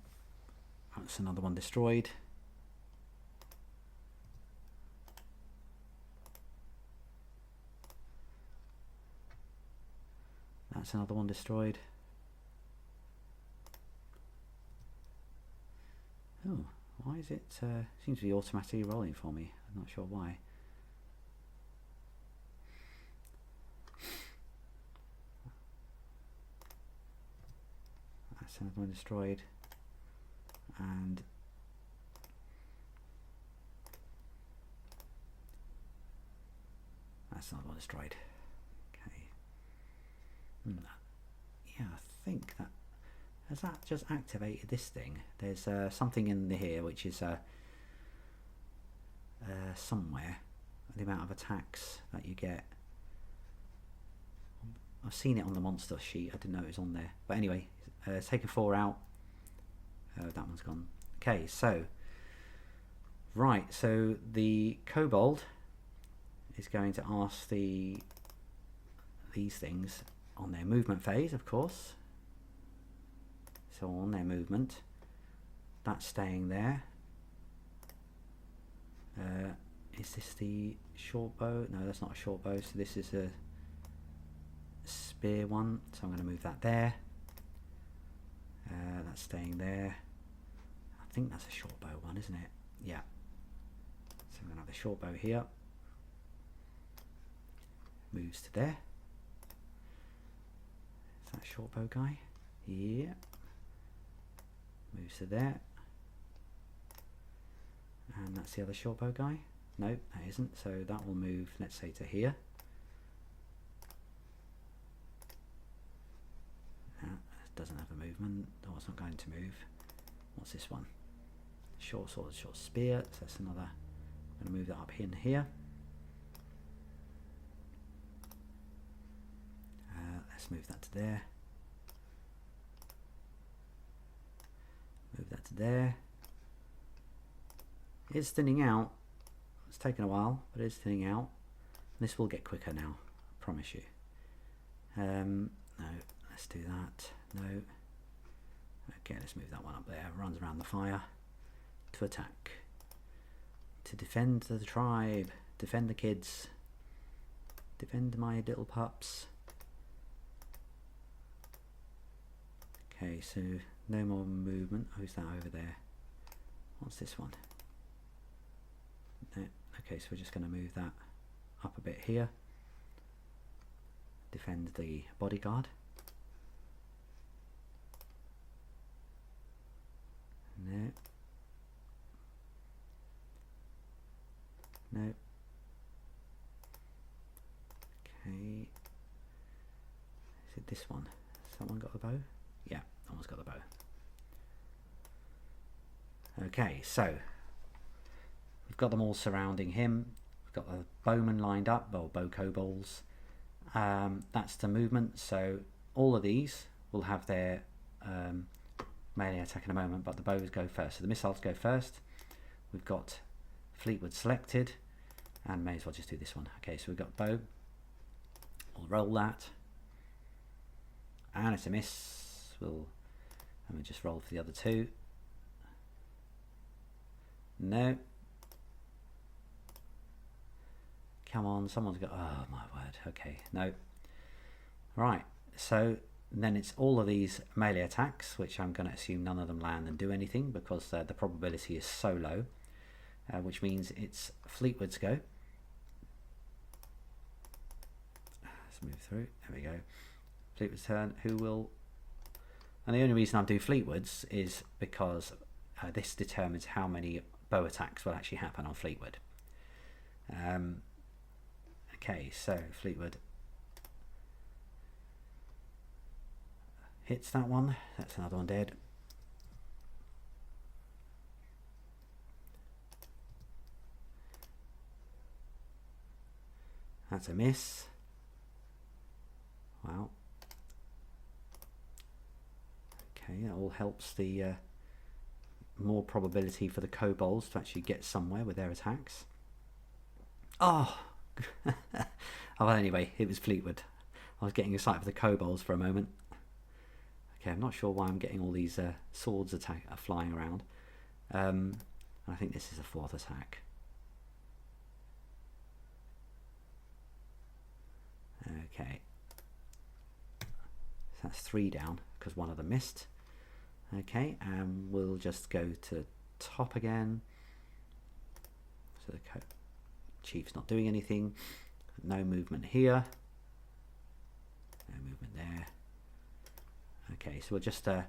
That's another one destroyed. That's another one destroyed. Oh, why is it seems to be automatically rolling for me? I'm not sure why. That's another one destroyed. And that's another one destroyed. Okay. Yeah, I think that has that just activated this thing. There's something in here which is somewhere the amount of attacks that you get. I've seen it on the monster sheet. I didn't know it was on there. But anyway, it's taken 4 out. That one's gone. Okay, so right, so the Kobold is going to ask these things on their movement phase, of course. So on their movement, that's staying there. Is this the short bow? No, that's not a short bow. So this is a spear one. So I'm going to move that there. That's staying there. I think that's a short bow one, isn't it? Yeah. So I'm going to have the short bow here. Moves to there. Is that short bow guy? Yeah. Moves to there. And that's the other short bow guy. No, that isn't. So that will move, let's say, to here. That doesn't have a movement. Oh, it's not going to move. What's this one? Short sword, short spear. So that's another. I'm going to move that up in here. Let's move that to there. Move that to there. It's thinning out. It's taken a while, but it's thinning out. This will get quicker now, I promise you. No, let's do that. No. Okay, let's move that one up there. Runs around the fire to attack. To defend the tribe. Defend the kids. Defend my little pups. Okay, so no more movement. Who's that over there? What's this one? No. Okay, so we're just going to move that up a bit here. Defend the bodyguard. No. No. Okay. Is it this one? Has someone got the bow? Yeah, someone's got the bow. Okay, so we've got them all surrounding him. We've got the bowmen lined up, or bow kobolds. That's the movement, so all of these will have their melee attack in a moment, but the bows go first. So the missiles go first. We've got Fleetwood selected, and may as well just do this one. Okay, so we've got bow. We'll roll that, and it's a miss. We'll just roll for the other two. No. Come on, someone's got, oh my word, okay, no. Right, so then it's all of these melee attacks, which I'm going to assume none of them land and do anything because the probability is so low, which means it's Fleetwood's go. Let's move through, there we go. Fleetwood's turn, who will, and the only reason I do Fleetwood's is because this determines how many bow attacks will actually happen on Fleetwood. Okay, so Fleetwood hits that one. That's another one dead. That's a miss. Wow. Okay, that all helps the more probability for the kobolds to actually get somewhere with their attacks. Oh! Oh, well, anyway, it was Fleetwood. I was getting excited for the kobolds for a moment. Okay, I'm not sure why I'm getting all these swords flying around. I think this is a fourth attack. Okay. So that's 3 down because one of them missed. Okay, and we'll just go to top again. So the Chief's not doing anything. No movement here. No movement there. Okay, so we'll just, for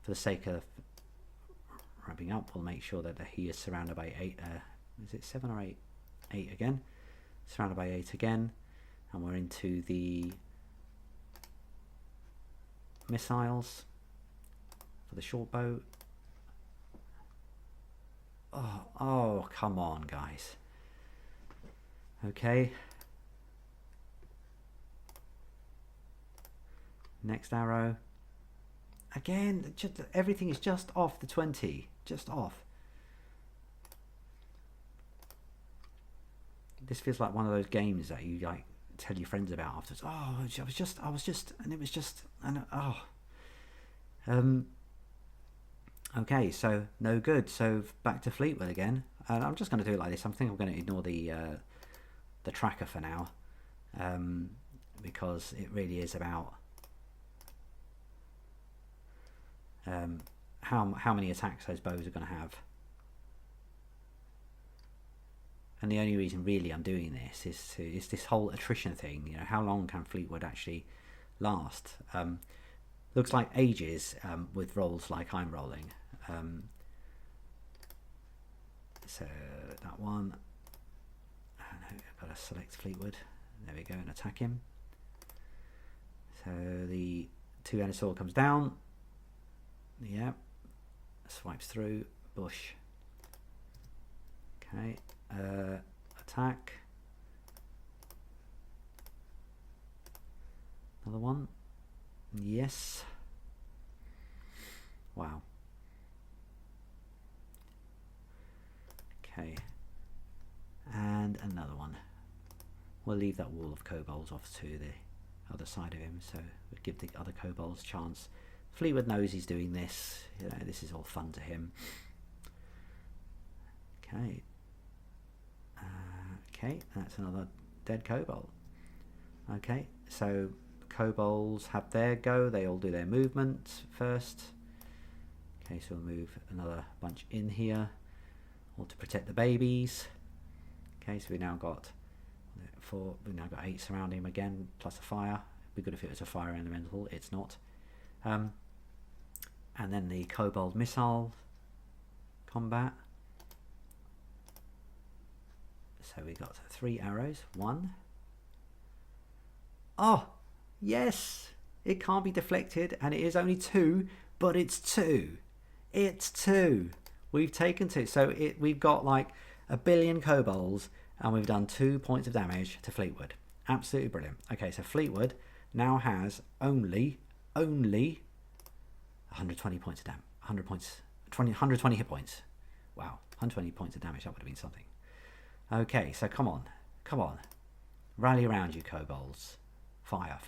the sake of wrapping up, we'll make sure that he is surrounded by 8. Is it 7 or 8? 8 again. Surrounded by 8 again. And we're into the missiles for the short bow. Oh, come on, guys. Okay. Next arrow. Again, just everything is just off the 20. Just off. This feels like one of those games that you like tell your friends about afterwards. Oh, I was just, and it was just, and oh. Okay, so no good. So back to Fleetwood again. I'm just going to do it like this. I think I'm going to ignore the tracker for now, because it really is about how many attacks those bows are going to have. And the only reason really I'm doing this is this whole attrition thing. You know, how long can Fleetwood actually last? Looks like ages with rolls like I'm rolling. So that one. I've got to select Fleetwood. There we go, and attack him. So the 2-handed sword comes down. Yeah. Swipes through. Bush. Okay. Attack. Another one. Yes. Wow. Okay. And another one. We'll leave that wall of kobolds off to the other side of him, so we'll give the other kobolds a chance. Fleetwood knows he's doing this. You know, this is all fun to him. Okay. Okay, that's another dead kobold. Okay, so kobolds have their go. They all do their movement first. Okay, so we'll move another bunch in here, all to protect the babies. Okay, so we now got 4. We've now got 8 surrounding him again, plus a fire. It'd be good if it was a fire elemental. It's not. And then the kobold missile combat. So we got 3 arrows. 1. Oh, yes! It can't be deflected, and it is only 2, but it's 2. It's 2. We've taken 2. So we've got like a billion kobolds, and we've done 2 points of damage to Fleetwood. Absolutely brilliant. Okay, so Fleetwood now has only 120 points of damage. 100 points, 120 hit points. Wow, 120 points of damage. That would have been something. Okay, so come on. Rally around, you kobolds. Fire.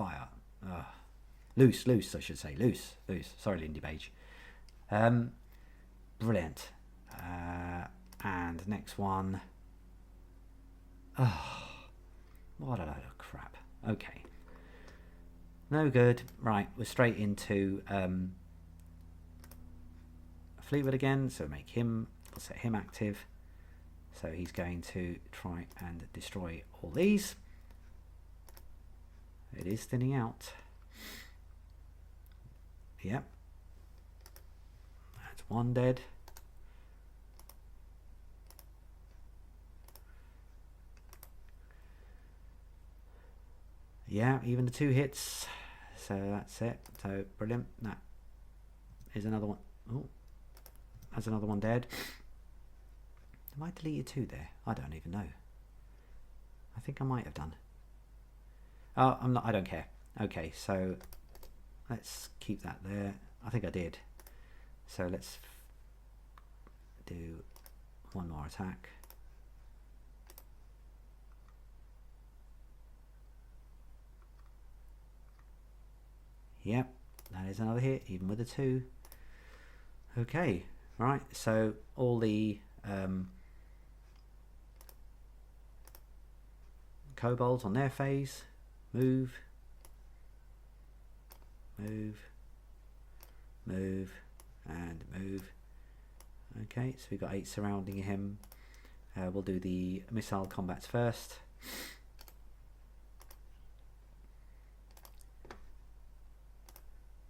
Loose, I should say. Loose. Sorry, Lindy Page. Brilliant. And next one. Oh, what a load of crap. Okay. No good. Right, we're straight into Fleetwood again. So we'll set him active. So he's going to try and destroy all these. It is thinning out. Yep. That's 1 dead. Yeah, even the 2 hits. So that's it. So brilliant. That is another one. Oh, that's another one dead. Have I deleted 2 there? I don't even know. I think I might have done. Oh, I'm not. I don't care. Okay, so let's keep that there. I think I did. So let's do 1 more attack. Yep, that is another hit, even with a 2. Okay, right. So all the kobolds on their phase. Move, and move. Okay, so we've got 8 surrounding him. We'll do the missile combats first.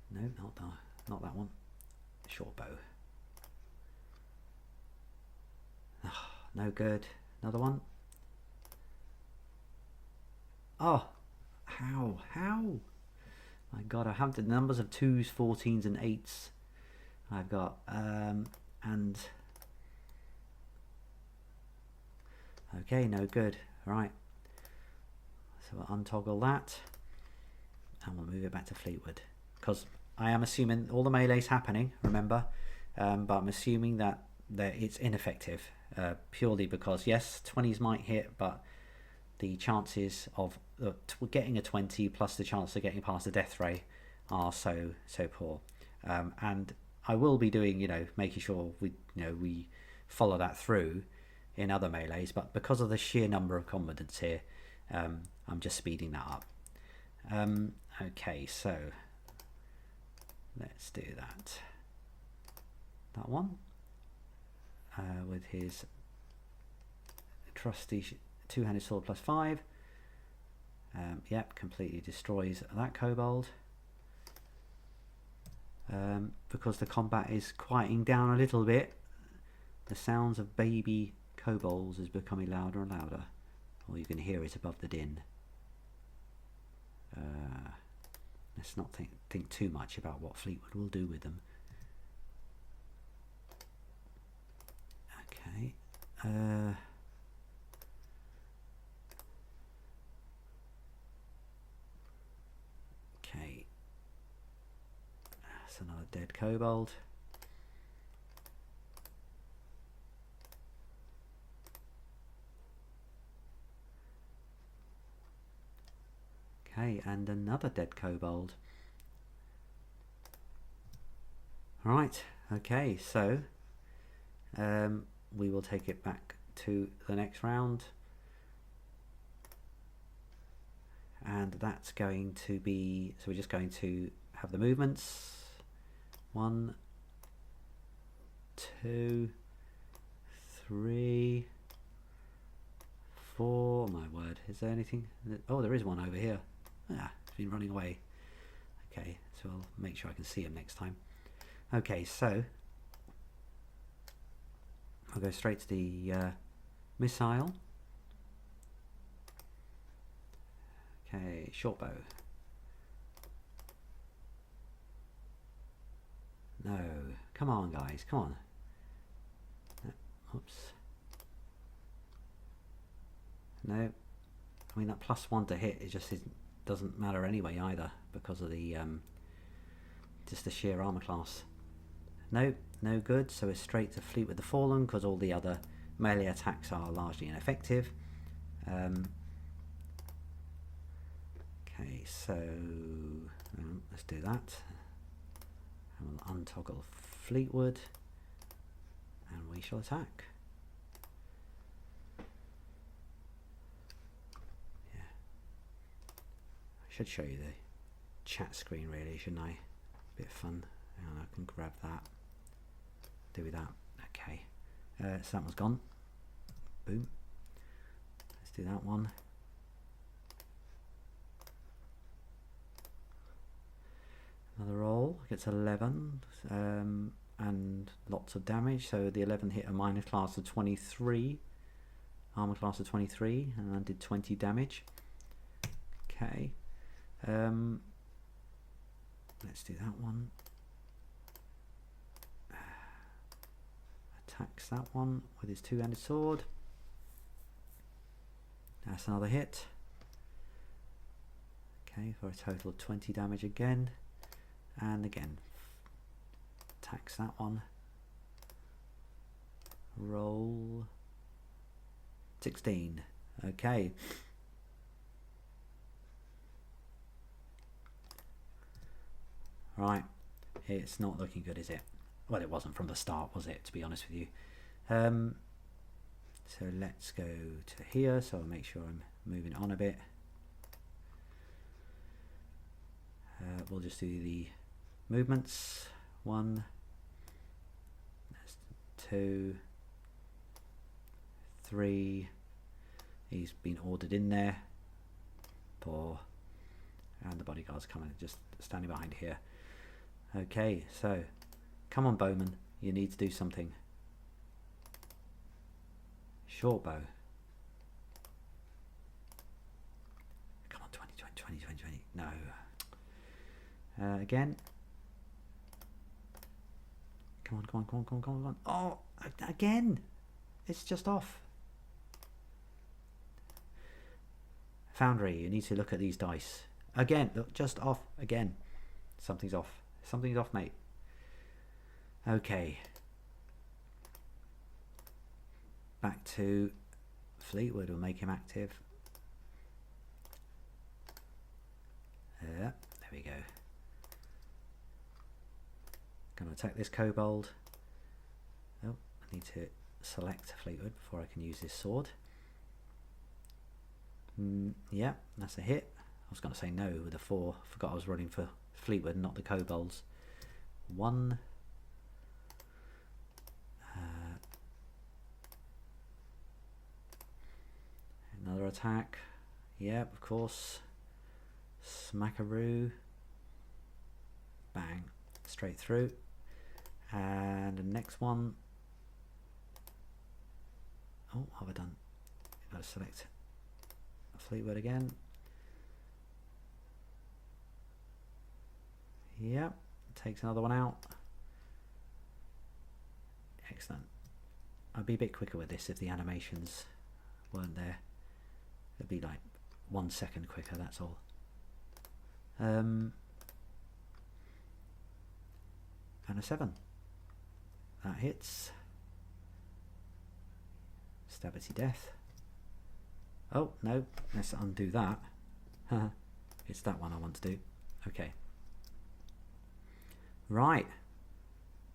No, not that one. Short bow. Oh, no good. Another one. Oh, how? My God, I have the numbers of 2s, 14s, and 8s. I've got and okay, no good. Right. So we'll untoggle that, and we'll move it back to Fleetwood, because I am assuming all the melee's happening. Remember, but I'm assuming that it's ineffective purely because yes, 20s might hit, but the chances of getting a 20 plus the chance of getting past the death ray are so poor. And I will be doing, making sure we follow that through in other melees, but because of the sheer number of combatants here, I'm just speeding that up. Okay, so let's do that one with his trusty two-handed sword plus 5. Yep, completely destroys that kobold. Because the combat is quieting down a little bit, the sounds of baby kobolds is becoming louder and louder. Or you can hear it above the din. Let's not think too much about what Fleetwood will do with them. Okay. Okay. That's another dead kobold. Okay, and another dead kobold. Right, okay, so we will take it back to the next round. and that's going to be, so we're just going to have the movements. 1, 2, 3, 4. My word, is there anything? Oh, there is one over here. Ah, it's been running away. Okay, so I'll make sure I can see him next time. Okay, so I'll go straight to the missile. Okay, short bow. No, come on guys, come on. Oops. No, I mean that +1 to hit, it just doesn't matter anyway either because of the just the sheer armor class. No, no good. So we're straight to Fleet with the Fallen because all the other melee attacks are largely ineffective. Okay, so let's do that. And we'll untoggle Fleetwood, and we shall attack. Yeah, I should show you the chat screen really, shouldn't I? A bit fun. Hang on, I can grab that. Do that. Okay. So that one's gone. Boom. Let's do that one. Another roll. Gets 11 and lots of damage. So the 11 hit a minor class of 23, armor class of 23, and I did 20 damage. Okay. Let's do that one. Attacks that one with his two-handed sword. That's another hit. Okay, for a total of 20 damage again. And again, attacks that one. Roll 16. Okay. Right, it's not looking good, is it? Well, it wasn't from the start, was it, to be honest with you? So let's go to here, so I'll make sure I'm moving on a bit. We'll just do the movements. 1, 2, 3. He's been ordered in there. Poor. And the bodyguard's coming, just standing behind here. Okay, so come on, Bowman, you need to do something. Short bow. Come on, 20, 20, 20, 20, 20. No. Again. Come on, come on, come on, come on, come on. Oh, again. It's just off. Foundry, you need to look at these dice. Again, look, just off again. Something's off. Something's off, mate. Okay. Back to Fleetwood, will make him active. There we go. Gonna attack this Kobold. Oh, I need to select Fleetwood before I can use this sword. Yeah, that's a hit. I was going to say no with a 4. Forgot I was running for Fleetwood, not the Kobolds. 1. Another attack. Yep, of course. Smackaroo. Bang. Straight through. And the next one. Oh, what have I done? I've got to select Fleetwood again. Yep, takes another one out. Excellent. I'd be a bit quicker with this if the animations weren't there. It'd be like 1 second quicker, that's all. And a 7. That hits. Stabity death. Oh, no, let's undo that. It's that one I want to do. Okay. Right.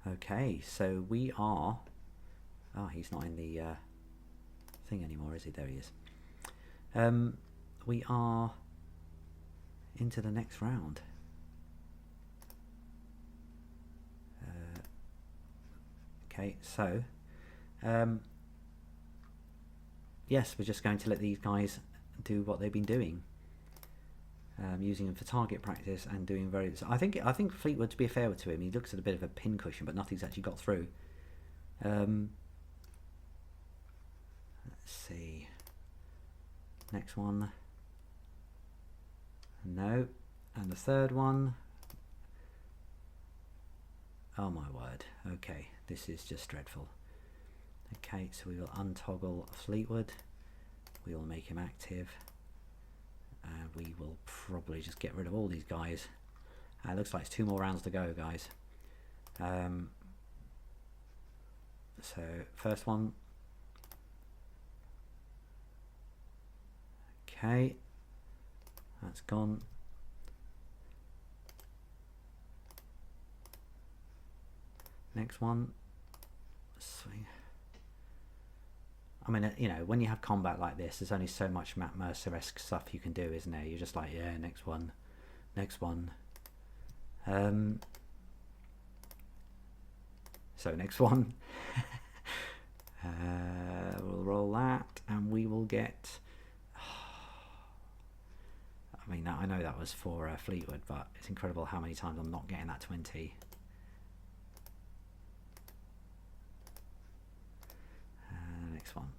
Okay, so we are... Oh, he's not in the thing anymore, is he? There he is. We are into the next round. Okay, so yes, we're just going to let these guys do what they've been doing, using him for target practice and doing various. I think Fleetwood, to be fair to him, he looks at a bit of a pincushion, but nothing's actually got through. Let's see. Next one. No, and the third one. Oh my word. Okay, this is just dreadful. Okay, so we will untoggle Fleetwood. We will make him active. And we will probably just get rid of all these guys. It looks like it's 2 more rounds to go, guys. So, first one. Okay. That's gone. Next one. Swing. I mean, you know, when you have combat like this, there's only so much Matt Mercer-esque stuff you can do, isn't there? You're just like, yeah, next one. Next one. So next one. We'll roll that, and we will get... I mean, I know that was for Fleetwood, but it's incredible how many times I'm not getting that 20. Next one.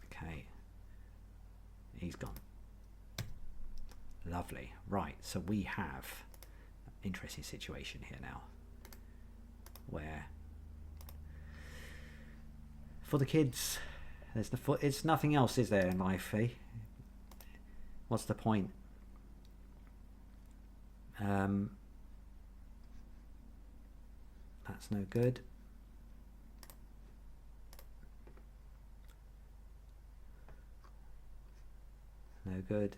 Okay. He's gone. Lovely. Right, so we have an interesting situation here now, where for the kids, it's nothing else, is there, in life, eh? What's the point? That's no good. No good.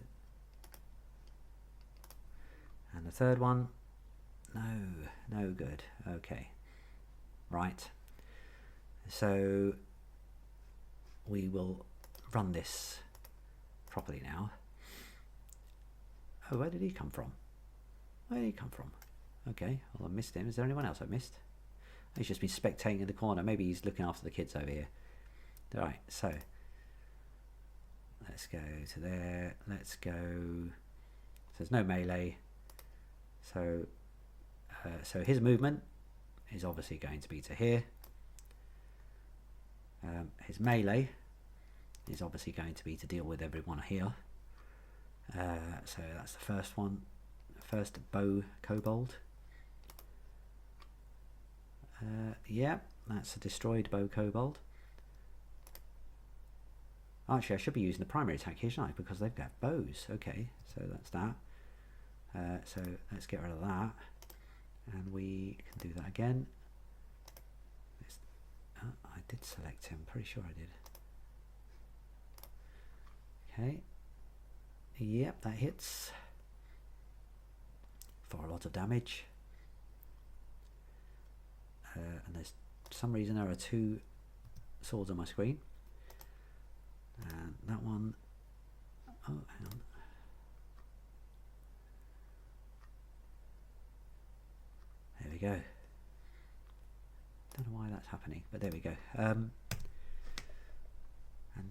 And the third one, no good. Okay, right. So we will run this properly now. Oh, where did he come from? Where did he come from? Okay, well, I missed him. Is there anyone else I missed? He's just been spectating in the corner. Maybe he's looking after the kids over here. All right, so let's go to there. Let's go. So there's no melee. So, so his movement is obviously going to be to here. His melee is obviously going to be to deal with everyone here. So that's the first one. First bow kobold. Yeah, that's a destroyed bow kobold. Actually, I should be using the primary attack here, shouldn't I? Because they've got bows. Okay, so that's that. So let's get rid of that. And we can do that again. I did select him, pretty sure I did. Okay. Yep, that hits for a lot of damage. And there's, for some reason, there are 2 swords on my screen. And that one, oh, hang on. There we go. Don't know why that's happening, but there we go. And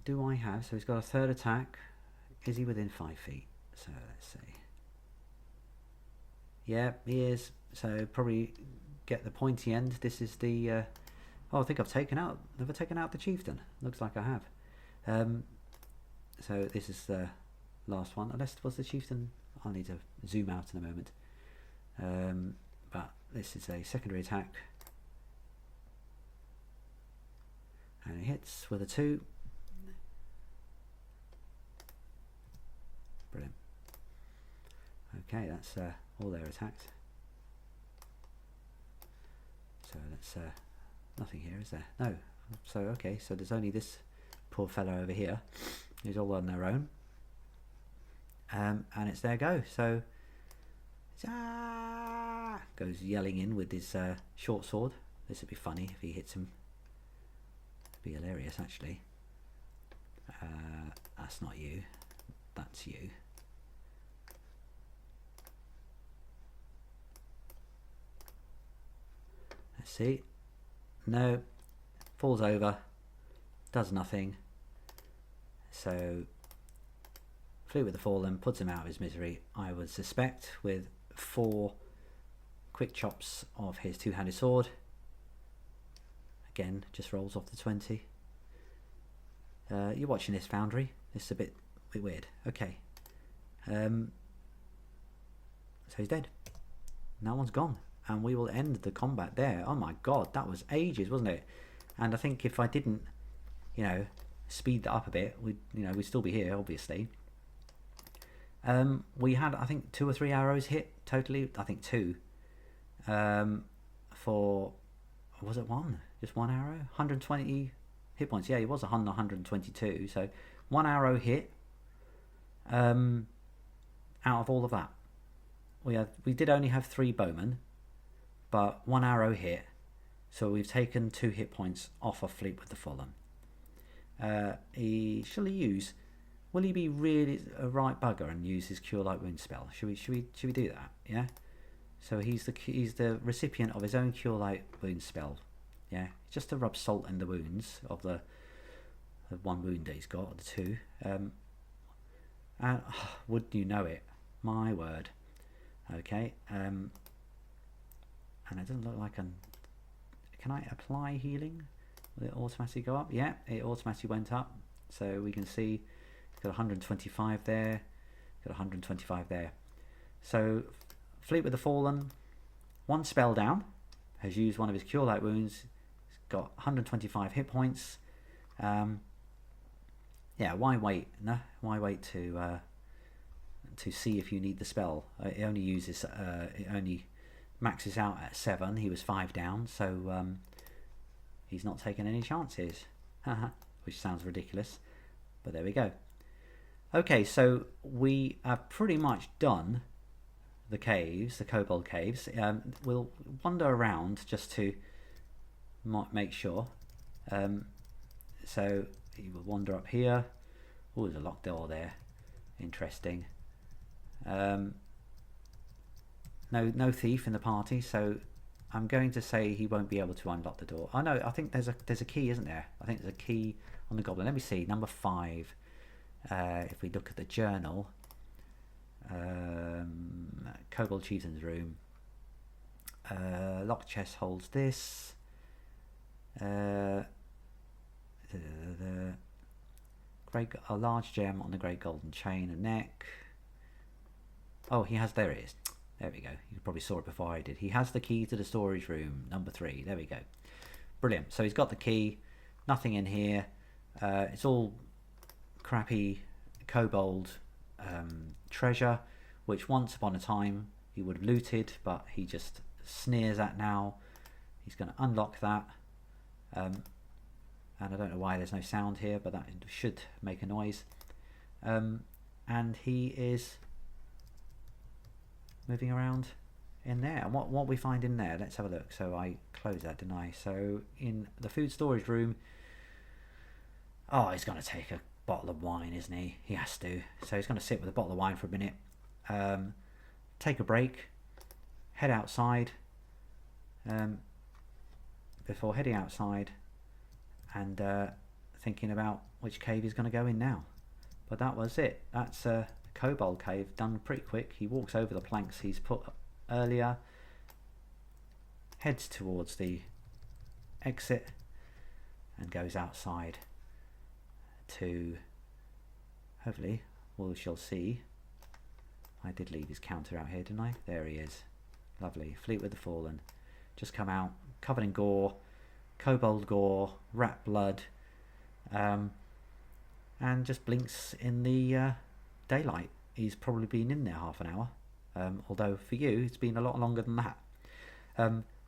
do I have, so he's got a 3rd attack. Is he within 5 feet? So let's see. Yeah, he is. So probably get the pointy end. This is the, oh, I think I've never taken out the chieftain. Looks like I have. So this is the last one. Unless it was the chieftain, I'll need to zoom out in a moment. But this is a secondary attack. And it hits with a 2. Brilliant. Okay, that's all their attacks. So that's nothing here, is there? No. So okay, so there's only this poor fellow over here who's all on their own. And it's their go. So goes yelling in with his short sword. This would be funny if he hits him. It'd be hilarious, actually. That's not you. That's you. Let's see. No. Falls over. Does nothing. So Fleet with the Fallen puts him out of his misery, I would suspect, with 4 quick chops of his two-handed sword. Again, just rolls off the 20. You're watching this, Foundry. It's a bit weird. Okay. So he's dead. That one's gone. And we will end the combat there. Oh my god, that was ages, wasn't it? And I think if I didn't, you know, speed that up a bit, we'd still be here, obviously. We had, I think, 2 or 3 arrows hit totally. I think 2. For, was it 1? Just 1 arrow? 120 hit points. Yeah, it was 122. So 1 arrow hit. Out of all of that, we did only have 3 bowmen, but 1 arrow hit. So we've taken 2 hit points off of Fleet with the Fallen. Will he be really a right bugger and use his Cure Light Wound spell? Should we do that? Yeah. So he's the recipient of his own Cure Light Wound spell. Yeah, just to rub salt in the wounds of the 1 wound that he's got, or the 2. And would you know it? My word. Okay. And it doesn't look like can I apply healing? Will it automatically go up? Yeah, it automatically went up. So we can see it's got 125 there, got 125 there. So Fleet with the Fallen, 1 spell down, has used one of his Cure Light Wounds, he's got 125 hit points. Yeah, why wait? No, why wait to see if you need the spell? It only uses, it only maxes out at 7. He was 5 down, so he's not taking any chances, which sounds ridiculous, but there we go. Okay, so we have pretty much done the caves, the Kobold caves. We'll wander around just to make sure. So you will wander up here. Oh, there's a locked door there. Interesting. No thief in the party, so I'm going to say he won't be able to unlock the door. Oh no, I think there's a key, isn't there? I think there's a key on the goblin. Let me see, number 5. If we look at the journal, Kobold Chieftain's room. Locked chest holds this. A large gem on the great golden chain and neck. Oh, he has. There it is. There we go. You probably saw it before I did. He has the key to the storage room, number 3. There we go. Brilliant. So he's got the key. Nothing in here. It's all crappy Kobold treasure, which once upon a time he would have looted, but he just sneers at now. He's going to unlock that. And I don't know why there's no sound here, but that should make a noise. And he is moving around in there. And what we find in there, let's have a look. So I closed that, didn't I? So in the food storage room, oh, he's going to take a bottle of wine, isn't he? He has to. So he's going to sit with a bottle of wine for a minute, take a break, head outside, before heading outside and thinking about which cave he's going to go in now. But that was it. That's a Kobold cave done pretty quick. He walks over the planks he's put earlier, heads towards the exit and goes outside to, hopefully, we shall see. I did leave his counter out here, didn't I? There he is. Lovely. Fleet with the Fallen. Just come out, covered in gore, Kobold gore, rat blood, and just blinks in the daylight. He's probably been in there half an hour, although for you it's been a lot longer than that.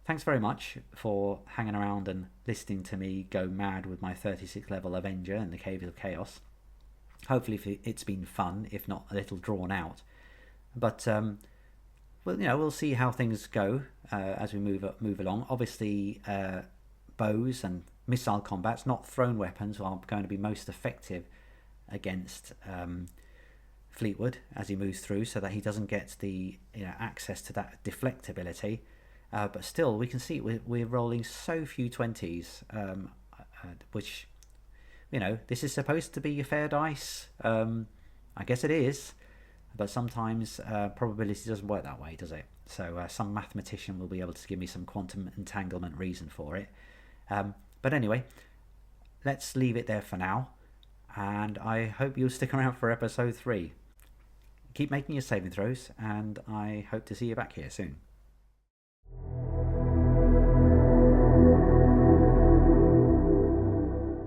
Thanks very much for hanging around and listening to me go mad with my 36 level Avenger in the Caves of Chaos. Hopefully it's been fun, if not a little drawn out. But well, we'll see how things go as we move along. Obviously, bows and missile combats, not thrown weapons, are going to be most effective against Fleetwood as he moves through, so that he doesn't get the access to that deflect ability. But still, we can see we're rolling so few 20s, which, you know, this is supposed to be a fair dice. I guess it is, but sometimes probability doesn't work that way, does it? So some mathematician will be able to give me some quantum entanglement reason for it. But anyway, let's leave it there for now, and I hope you'll stick around for episode 3. Keep making your saving throws, and I hope to see you back here soon.